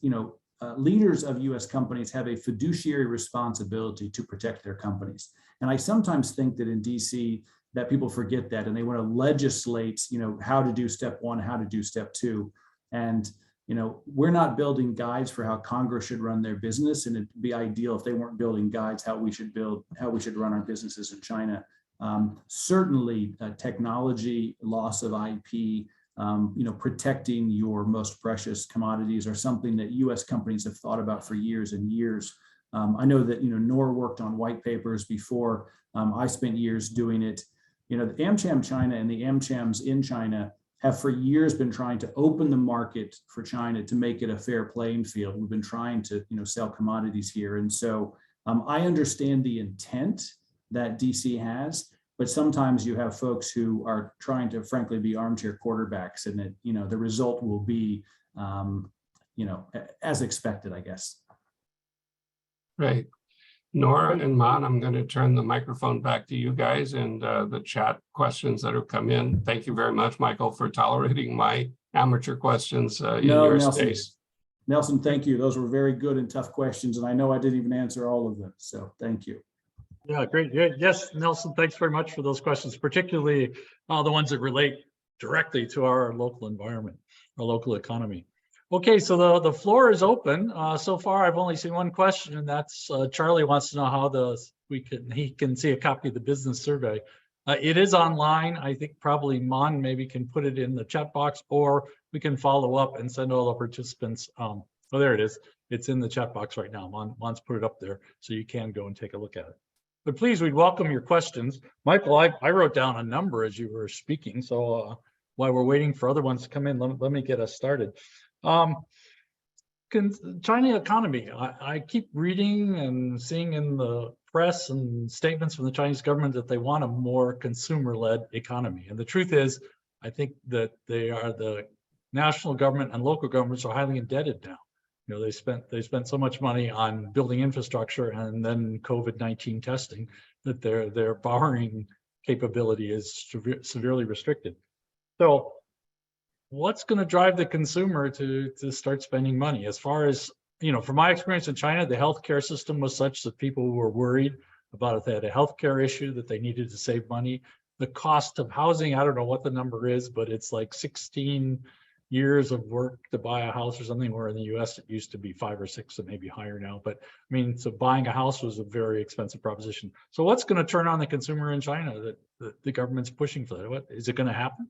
S2: leaders of U.S. companies have a fiduciary responsibility to protect their companies. And I sometimes think that in DC, that people forget that, and they want to legislate, how to do step one, how to do step two. And, we're not building guides for how Congress should run their business. And it'd be ideal if they weren't building guides how we should run our businesses in China. Certainly technology, loss of IP, protecting your most precious commodities are something that U.S. companies have thought about for years and years. I know that, Nora worked on white papers before. I spent years doing it. The AmCham China and the AmChams in China have for years been trying to open the market for China to make it a fair playing field. We've been trying to, sell commodities here. And so I understand the intent that DC has, but sometimes you have folks who are trying to, frankly, be armchair quarterbacks, and that, the result will be, as expected, I guess.
S3: Right. Nora and Man, I'm going to turn the microphone back to you guys and the chat questions that have come in. Thank you very much, Michael, for tolerating my amateur questions in your space.
S2: Nelson, thank you. Those were very good and tough questions, and I know I didn't even answer all of them, so thank you.
S1: Yeah, great. Yeah, yes, Nelson, thanks very much for those questions, particularly the ones that relate directly to our local environment, our local economy. Okay, so the floor is open. So far, I've only seen one question, and that's Charlie wants to know how he can see a copy of the business survey. It is online. I think probably Mon maybe can put it in the chat box, or we can follow up and send all the participants. Oh, there it is. It's in the chat box right now. Mon's put it up there, so you can go and take a look at it. But please, we'd welcome your questions. Michael, I wrote down a number as you were speaking, so while we're waiting for other ones to come in, let me get us started. China economy. I keep reading and seeing in the press and statements from the Chinese government that they want a more consumer-led economy. And the truth is, I think that the national government and local governments are highly indebted now. They spent so much money on building infrastructure and then COVID-19 testing that their borrowing capability is severely restricted. So what's going to drive the consumer to start spending money? As far as, from my experience in China, the healthcare system was such that people were worried about if they had a healthcare issue that they needed to save money. The cost of housing, I don't know what the number is, but it's like 16 years of work to buy a house or something, where in the US it used to be 5 or 6 and maybe higher now. But so buying a house was a very expensive proposition. So what's going to turn on the consumer in China that the government's pushing for that? What is it going to happen?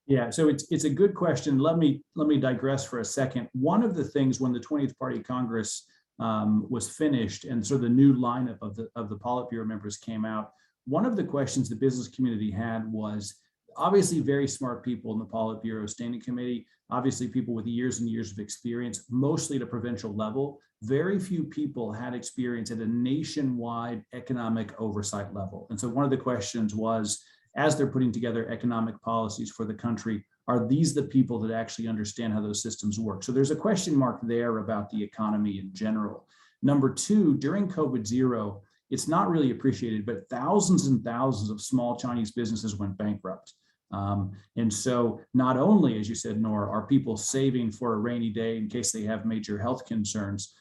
S2: Yeah, so it's a good question. Let me digress for a second. One of the things when the 20th Party Congress was finished and sort of the new lineup of the Politburo members came out, one of the questions the business community had was obviously very smart people in the Politburo Standing Committee, obviously people with years and years of experience, mostly at a provincial level. Very few people had experience at a nationwide economic oversight level. And so one of the questions was, as they're putting together economic policies for the country, are these the people that actually understand how those systems work? So there's a question mark there about the economy in general. Number two, during COVID-0, it's not really appreciated, but thousands and thousands of small Chinese businesses went bankrupt. And so not only, as you said, Nora, are people saving for a rainy day in case they have major health concerns,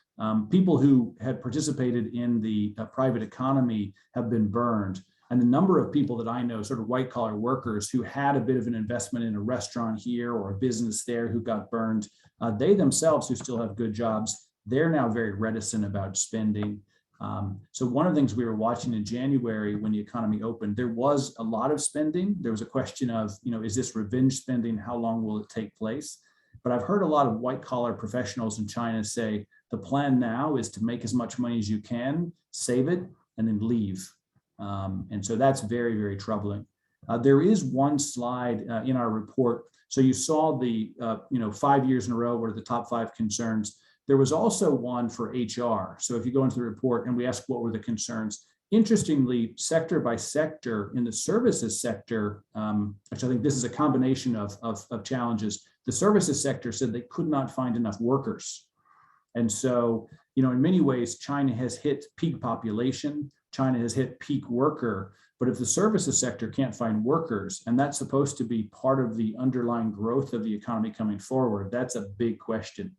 S2: people who had participated in the private economy have been burned. And the number of people that I know, sort of white collar workers who had a bit of an investment in a restaurant here or a business there who got burned, they themselves who still have good jobs, they're now very reticent about spending. So one of the things we were watching in January when the economy opened, there was a lot of spending. There was a question of, is this revenge spending? How long will it take place? But I've heard a lot of white collar professionals in China say the plan now is to make as much money as you can, save it, and then leave. And so that's very, very troubling. There is one slide in our report. So you saw the 5 years in a row were the top 5 concerns. There was also one for HR. So if you go into the report and we ask what were the concerns, interestingly, sector by sector in the services sector, which I think this is a combination of challenges, the services sector said they could not find enough workers. And so, in many ways, China has hit peak population. China has hit peak worker, but if the services sector can't find workers, and that's supposed to be part of the underlying growth of the economy coming forward, that's a big question.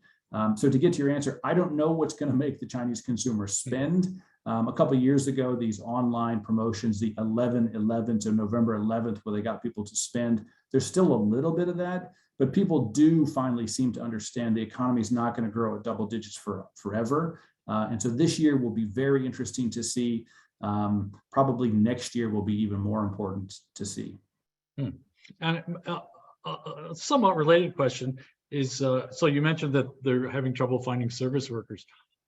S2: So to get to your answer, I don't know what's going to make the Chinese consumer spend. A couple of years ago, these online promotions, the 11/11 to November 11th, where they got people to spend, there's still a little bit of that, but people do finally seem to understand the economy is not going to grow at double digits forever. And so this year will be very interesting to see. Probably next year will be even more important to see.
S1: And a somewhat related question is, so you mentioned that they're having trouble finding service workers.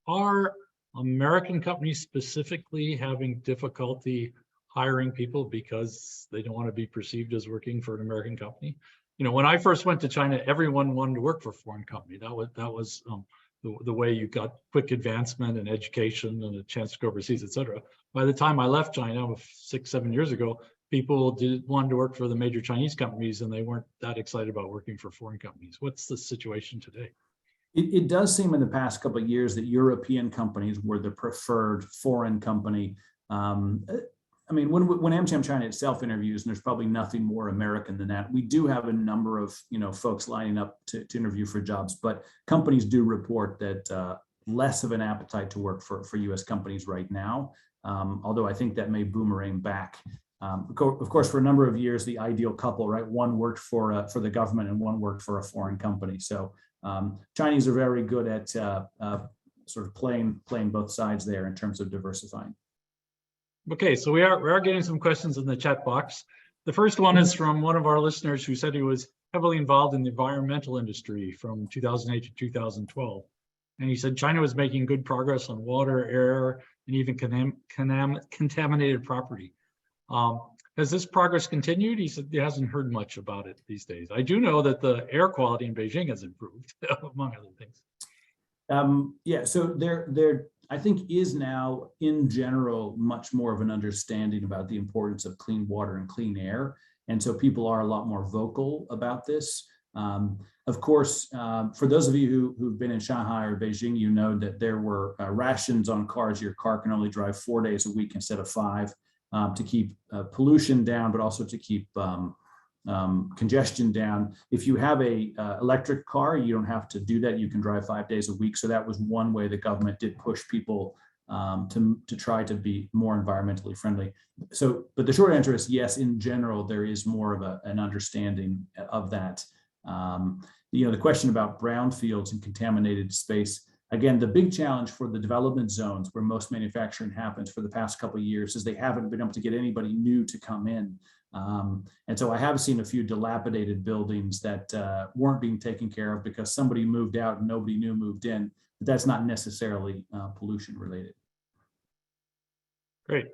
S1: Are American companies specifically having difficulty hiring people because they don't want to be perceived as working for an American company? When I first went to China, everyone wanted to work for a foreign company. That was the way you got quick advancement and education and a chance to go overseas, et cetera. By the time I left China 6-7 years ago, people wanted to work for the major Chinese companies and they weren't that excited about working for foreign companies. What's the situation today?
S2: It does seem in the past couple of years that European companies were the preferred foreign company. When AmCham China itself interviews, and there's probably nothing more American than that, we do have a number of folks lining up to interview for jobs, but companies do report that less of an appetite to work for U.S. companies right now, although I think that may boomerang back. Of course, for a number of years, the ideal couple, right? One worked for the government and one worked for a foreign company. So Chinese are very good at sort of playing both sides there in terms of diversifying.
S1: Okay, so we are getting some questions in the chat box. The first one is from one of our listeners who said he was heavily involved in the environmental industry from 2008 to 2012. And he said China was making good progress on water, air, and even contaminated property. Has this progress continued? He said he hasn't heard much about it these days. I do know that the air quality in Beijing has improved, among other things.
S2: So there I think is now in general much more of an understanding about the importance of clean water and clean air. And so people are a lot more vocal about this. Of course, for those of you who've been in Shanghai or Beijing, you know that there were rations on cars. Your car can only drive 4 days a week instead of 5 to keep pollution down, but also to keep congestion down. If you have a electric car, you don't have to do that. You can drive 5 days a week. So that was one way the government did push people to try to be more environmentally friendly. So, but the short answer is yes, in general, there is more of an understanding of that. The question about brownfields and contaminated space, again, the big challenge for the development zones where most manufacturing happens for the past couple of years is they haven't been able to get anybody new to come in. And so I have seen a few dilapidated buildings that weren't being taken care of because somebody moved out and nobody new moved in, but that's not necessarily pollution related.
S1: Great.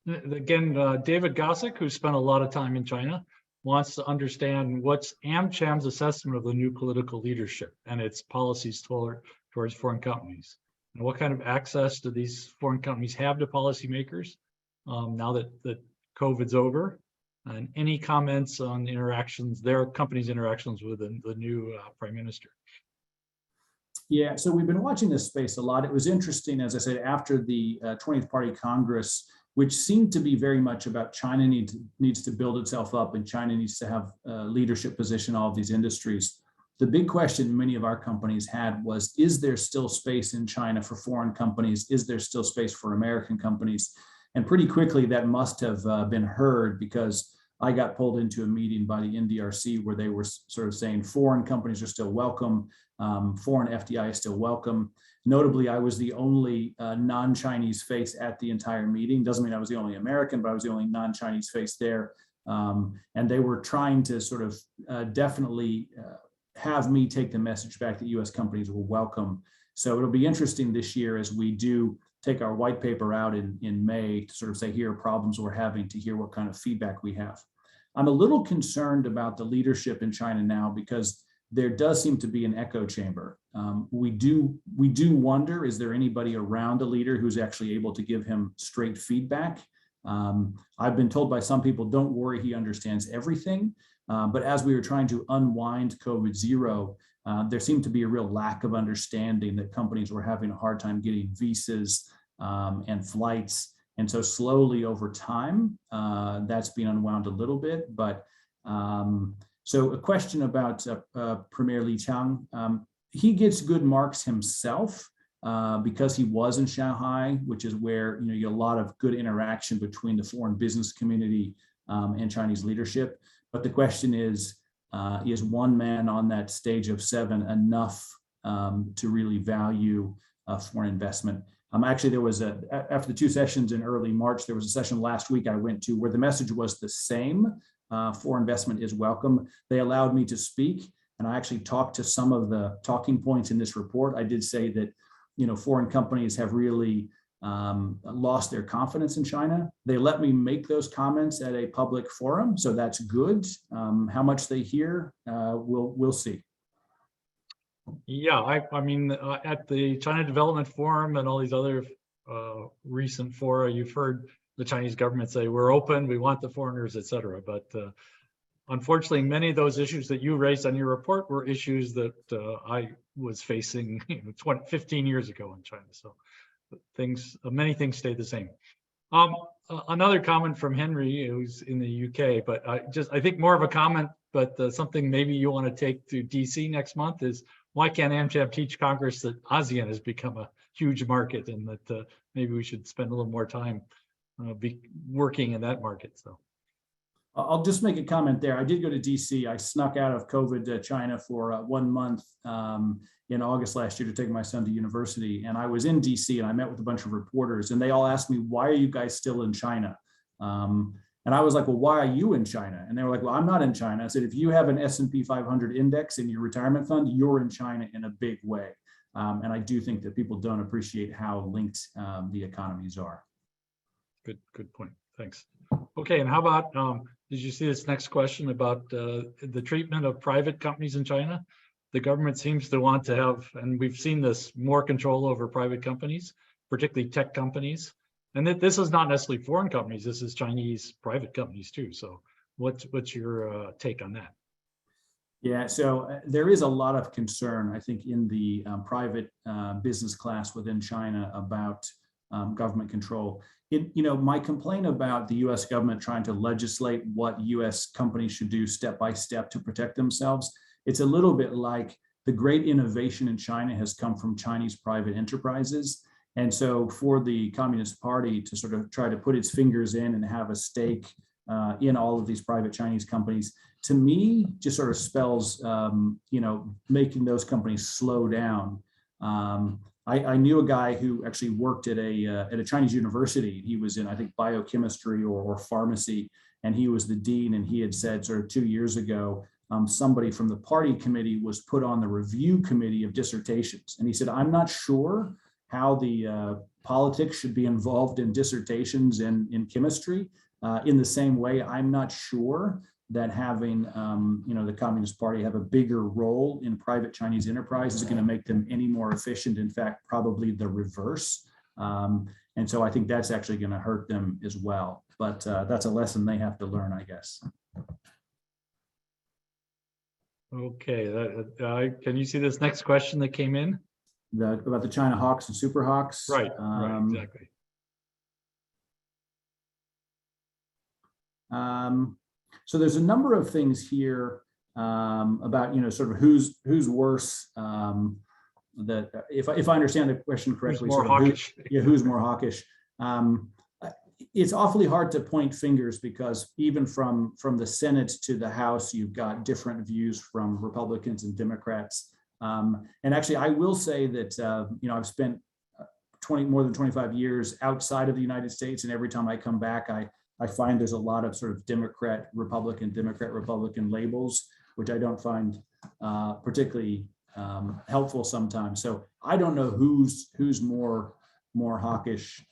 S1: Again, David Gossick, who spent a lot of time in China, wants to understand what's AmCham's assessment of the new political leadership and its policies towards foreign companies. And what kind of access do these foreign companies have to policymakers now that COVID's over? And any comments on their company's interactions with the new prime minister?
S2: Yeah, so we've been watching this space a lot. It was interesting, as I said, after the 20th Party Congress, which seemed to be very much about China needs to build itself up and China needs to have a leadership position in all of these industries. The big question many of our companies had was, is there still space in China for foreign companies? Is there still space for American companies? And pretty quickly that must have been heard, because I got pulled into a meeting by the NDRC where they were sort of saying foreign companies are still welcome, foreign FDI is still welcome. Notably, I was the only non-Chinese face at the entire meeting. Doesn't mean I was the only American, but I was the only non-Chinese face there. And they were trying to sort of definitely have me take the message back that U.S. companies were welcome. So it'll be interesting this year as we do take our white paper out in May to sort of say, here are problems we're having, to hear what kind of feedback we have. I'm a little concerned about the leadership in China now, because there does seem to be an echo chamber. We do wonder, is there anybody around a leader who's actually able to give him straight feedback? I've been told by some people, don't worry, he understands everything. But as we were trying to unwind COVID-0, there seemed to be a real lack of understanding that companies were having a hard time getting visas and flights. And so slowly over time, that's been unwound a little bit. But so a question about Premier Li Qiang. He gets good marks himself because he was in Shanghai, which is where you get a lot of good interaction between the foreign business community and Chinese leadership. But the question is one man on that stage of 7 enough to really value foreign investment? Actually, there was after the 2 sessions in early March, there was a session last week I went to where the message was the same. Foreign investment is welcome. They allowed me to speak, and I actually talked to some of the talking points in this report. I did say that, foreign companies have really lost their confidence in China. They let me make those comments at a public forum, so that's good. How much they hear, we'll see.
S1: Yeah, I mean, at the China Development Forum and all these other recent fora, you've heard the Chinese government say, we're open, we want the foreigners, et cetera. But unfortunately, many of those issues that you raised on your report were issues that I was facing 15 years ago in China. So many things stay the same. Another comment from Henry, who's in the UK, but I think more of a comment, but something maybe you want to take to DC next month is, why can't AmCham teach Congress that ASEAN has become a huge market, and that maybe we should spend a little more time working in that market? So
S2: I'll just make a comment there. I did go to DC. I snuck out of COVID China for 1 month in August last year to take my son to university. And I was in DC and I met with a bunch of reporters, and they all asked me, why are you guys still in China? And I was like, well, why are you in China? And they were like, well, I'm not in China. I said, if you have an S&P 500 index in your retirement fund, you're in China in a big way. And I do think that people don't appreciate how linked the economies are.
S1: Good point. Thanks. Okay, and how about, did you see this next question about the treatment of private companies in China? The government seems to want to have, and we've seen this, more control over private companies, particularly tech companies. And this is not necessarily foreign companies, this is Chinese private companies too. So what's your take on that?
S2: Yeah, so there is a lot of concern, I think, in the private business class within China about government control. My complaint about the U.S. government trying to legislate what U.S. companies should do step by step to protect themselves, it's a little bit like the great innovation in China has come from Chinese private enterprises. And so for the Communist Party to sort of try to put its fingers in and have a stake in all of these private Chinese companies, to me, just sort of spells, making those companies slow down. I knew a guy who actually worked at a Chinese university. He was in, I think, biochemistry or pharmacy. and he was the dean, and he had said sort of 2 years ago, somebody from the party committee was put on the review committee of dissertations. And he said, I'm not sure how the politics should be involved in dissertations in chemistry. In the same way, I'm not sure that having the Communist Party have a bigger role in private Chinese enterprise is going to make them any more efficient. In fact, probably the reverse. And so I think that's actually going to hurt them as well. But that's a lesson they have to learn, I guess.
S1: Okay, can you see this next question that came in?
S2: About the China hawks and super hawks.
S1: Right, exactly.
S2: So there's a number of things here about sort of who's worse. That if I understand the question correctly,
S1: who's more hawkish?
S2: Who's more hawkish? It's awfully hard to point fingers because even from the Senate to the House, you've got different views from Republicans and Democrats. And actually, I will say that I've spent more than 25 years outside of the United States, and every time I come back, I find there's a lot of sort of Democrat Republican labels, which I don't find particularly helpful sometimes. So I don't know who's more hawkish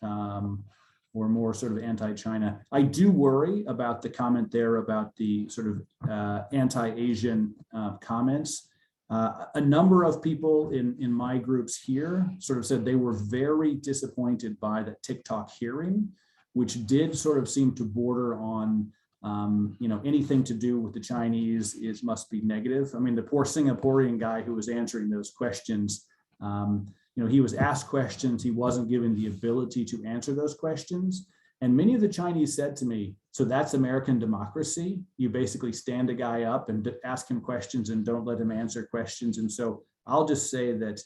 S2: or more sort of anti-China. I do worry about the comment there about the sort of anti-Asian comments. A number of people in my groups here sort of said they were very disappointed by the TikTok hearing, which did sort of seem to border on, anything to do with the Chinese must be negative. I mean, the poor Singaporean guy who was answering those questions, he was asked questions, he wasn't given the ability to answer those questions. And many of the Chinese said to me, so that's American democracy. You basically stand a guy up and ask him questions and don't let him answer questions. And so I'll just say that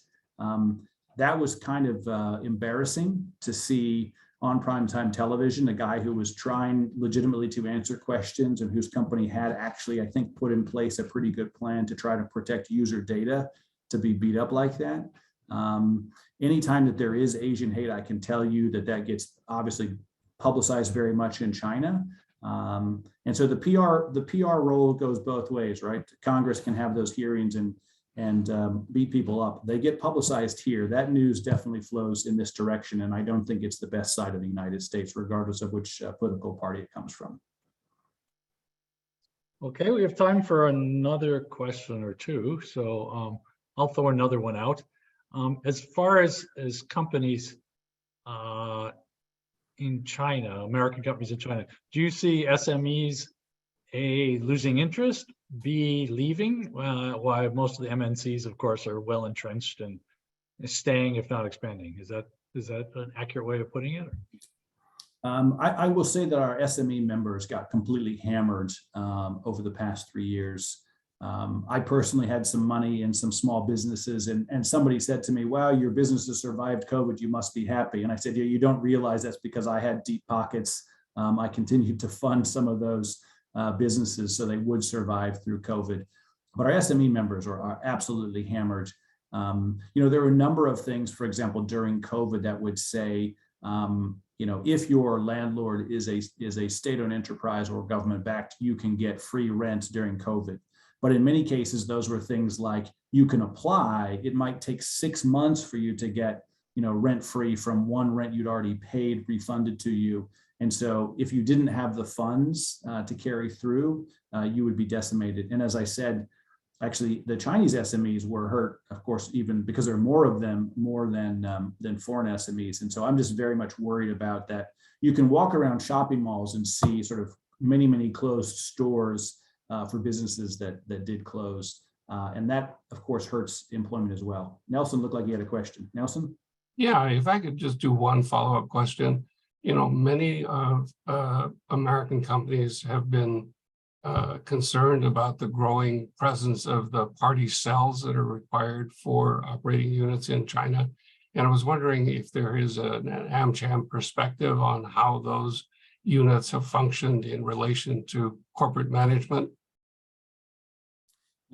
S2: that was kind of embarrassing to see on primetime television, a guy who was trying legitimately to answer questions and whose company had actually, I think, put in place a pretty good plan to try to protect user data, to be beat up like that. Anytime that there is Asian hate, I can tell you that gets obviously publicized very much in China. And so the PR role goes both ways, right? Congress can have those hearings and beat people up. They get publicized here. That news definitely flows in this direction. And I don't think it's the best side of the United States, regardless of which political party it comes from.
S1: Okay, we have time for another question or two. So I'll throw another one out. As far as companies in China, American companies in China, do you see SMEs, A, losing interest, B, leaving? Why most of the MNCs, of course, are well entrenched and staying, if not expanding. Is that an accurate way of putting it?
S2: I will say that our SME members got completely hammered over the past 3 years. I personally had some money in some small businesses, and somebody said to me, wow, your business has survived COVID, you must be happy. And I said, yeah, you don't realize that's because I had deep pockets. I continued to fund some of those businesses so they would survive through COVID. But our SME members are absolutely hammered. There were a number of things, for example, during COVID that would say, if your landlord is a state-owned enterprise or government-backed, you can get free rent during COVID. But in many cases, those were things like you can apply. It might take 6 months for you to get, rent-free from one rent you'd already paid refunded to you. And so if you didn't have the funds to carry through, you would be decimated. And as I said, actually, the Chinese SMEs were hurt, of course, even because there are more of them, more than foreign SMEs. And so I'm just very much worried about that. You can walk around shopping malls and see sort of many, many closed stores for businesses that did close. And that, of course, hurts employment as well. Nelson looked like he had a question. Nelson?
S3: Yeah, if I could just do one follow-up question. Many of American companies have been concerned about the growing presence of the party cells that are required for operating units in China. And I was wondering if there is an AmCham perspective on how those units have functioned in relation to corporate management.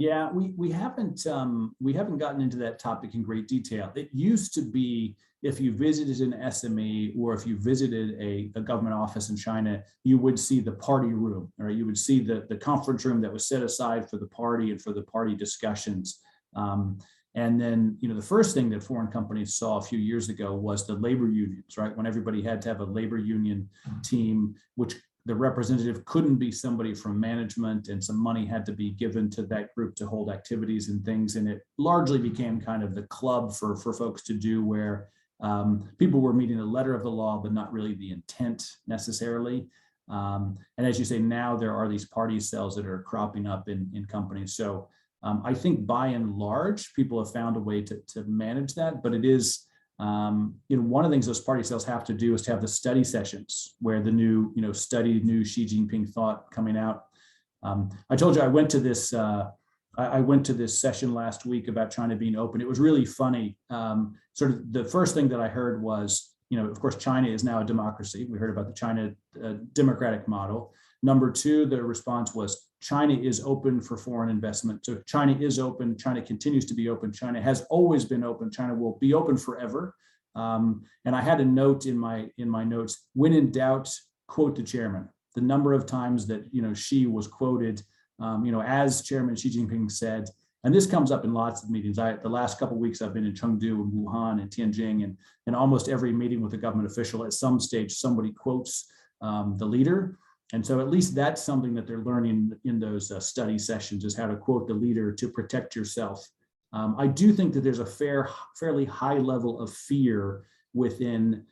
S2: Yeah, we haven't gotten into that topic in great detail. It used to be if you visited an SME or if you visited a government office in China, you would see the party room, or you would see the conference room that was set aside for the party and for the party discussions. And then, the first thing that foreign companies saw a few years ago was the labor unions, right? When everybody had to have a labor union team, which the representative couldn't be somebody from management, and some money had to be given to that group to hold activities and things. And it largely became kind of the club for folks to do, where people were meeting the letter of the law, but not really the intent necessarily. And as you say, now there are these party cells that are cropping up in companies. So I think by and large, people have found a way to manage that, but it is, one of the things those party cells have to do is to have the study sessions where the new, study new Xi Jinping thought coming out. I told you I went to this session last week about China being open. It was really funny. Sort of the first thing that I heard was, of course, China is now a democracy. We heard about the China democratic model. Number two, the response was, China is open for foreign investment. So China is open. China continues to be open. China has always been open. China will be open forever. And I had a note in my notes: when in doubt, quote the chairman. The number of times that Xi was quoted, as Chairman Xi Jinping said, and this comes up in lots of meetings. The last couple of weeks I've been in Chengdu and Wuhan and Tianjin, and almost every meeting with a government official, at some stage somebody quotes the leader. And so at least that's something that they're learning in those study sessions, is how to quote the leader to protect yourself. I do think that there's a fairly high level of fear within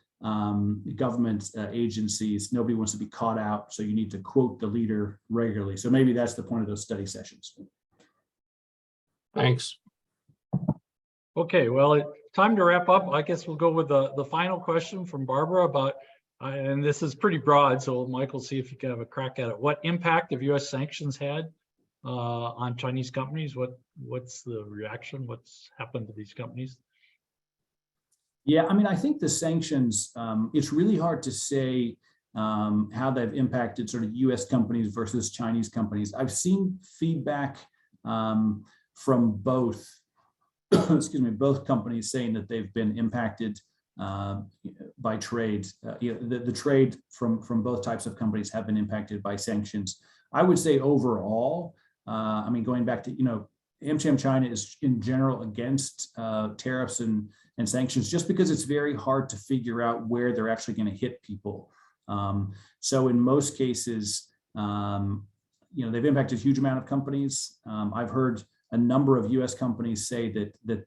S2: government agencies. Nobody wants to be caught out, so you need to quote the leader regularly. So maybe that's the point of those study sessions.
S3: Thanks.
S1: Okay, well, time to wrap up. I guess we'll go with the final question from Barbara about, and this is pretty broad, so Michael, see if you can have a crack at it. What impact have U.S. sanctions had on Chinese companies? What's the reaction? What's happened to these companies?
S2: Yeah, I mean, I think the sanctions, it's really hard to say how they've impacted sort of U.S. companies versus Chinese companies. I've seen feedback from both, excuse me, both companies saying that they've been impacted by trade. The trade from both types of companies have been impacted by sanctions. I would say overall, I mean, going back to, AmCham China is in general against tariffs and sanctions, just because it's very hard to figure out where they're actually going to hit people. So in most cases, they've impacted a huge amount of companies. I've heard a number of U.S. companies say that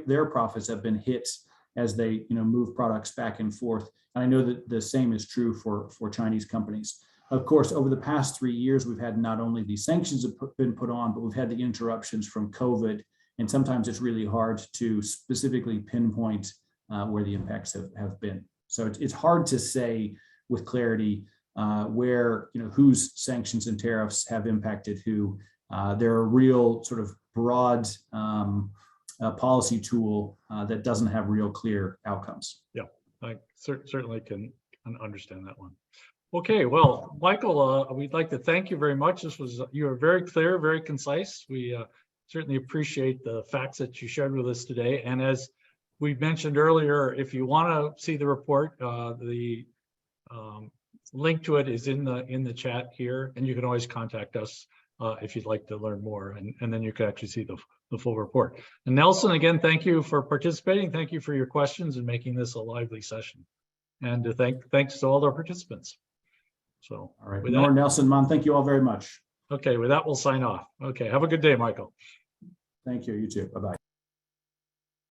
S2: their profits have been hit as they move products back and forth. And I know that the same is true for Chinese companies. Of course, over the past 3 years, we've had not only the sanctions have been put on, but we've had the interruptions from COVID. And sometimes it's really hard to specifically pinpoint where the impacts have been. So it's hard to say with clarity where, whose sanctions and tariffs have impacted who. They're a real sort of broad policy tool that doesn't have real clear outcomes.
S1: Yeah, I certainly can understand that one. Okay, well, Michael, we'd like to thank you very much. You were very clear, very concise. We certainly appreciate the facts that you shared with us today. And as we mentioned earlier, if you want to see the report, the link to it is in the chat here, and you can always contact us if you'd like to learn more, and then you can actually see the full report. And Nelson, again, thank you for participating. Thank you for your questions and making this a lively session. And thanks to all our participants. So,
S2: all right, Nor, Nelson, Mon, thank you all very much.
S1: Okay, with that, we'll sign off. Okay, have a good day, Michael.
S2: Thank you. You too. Bye-bye.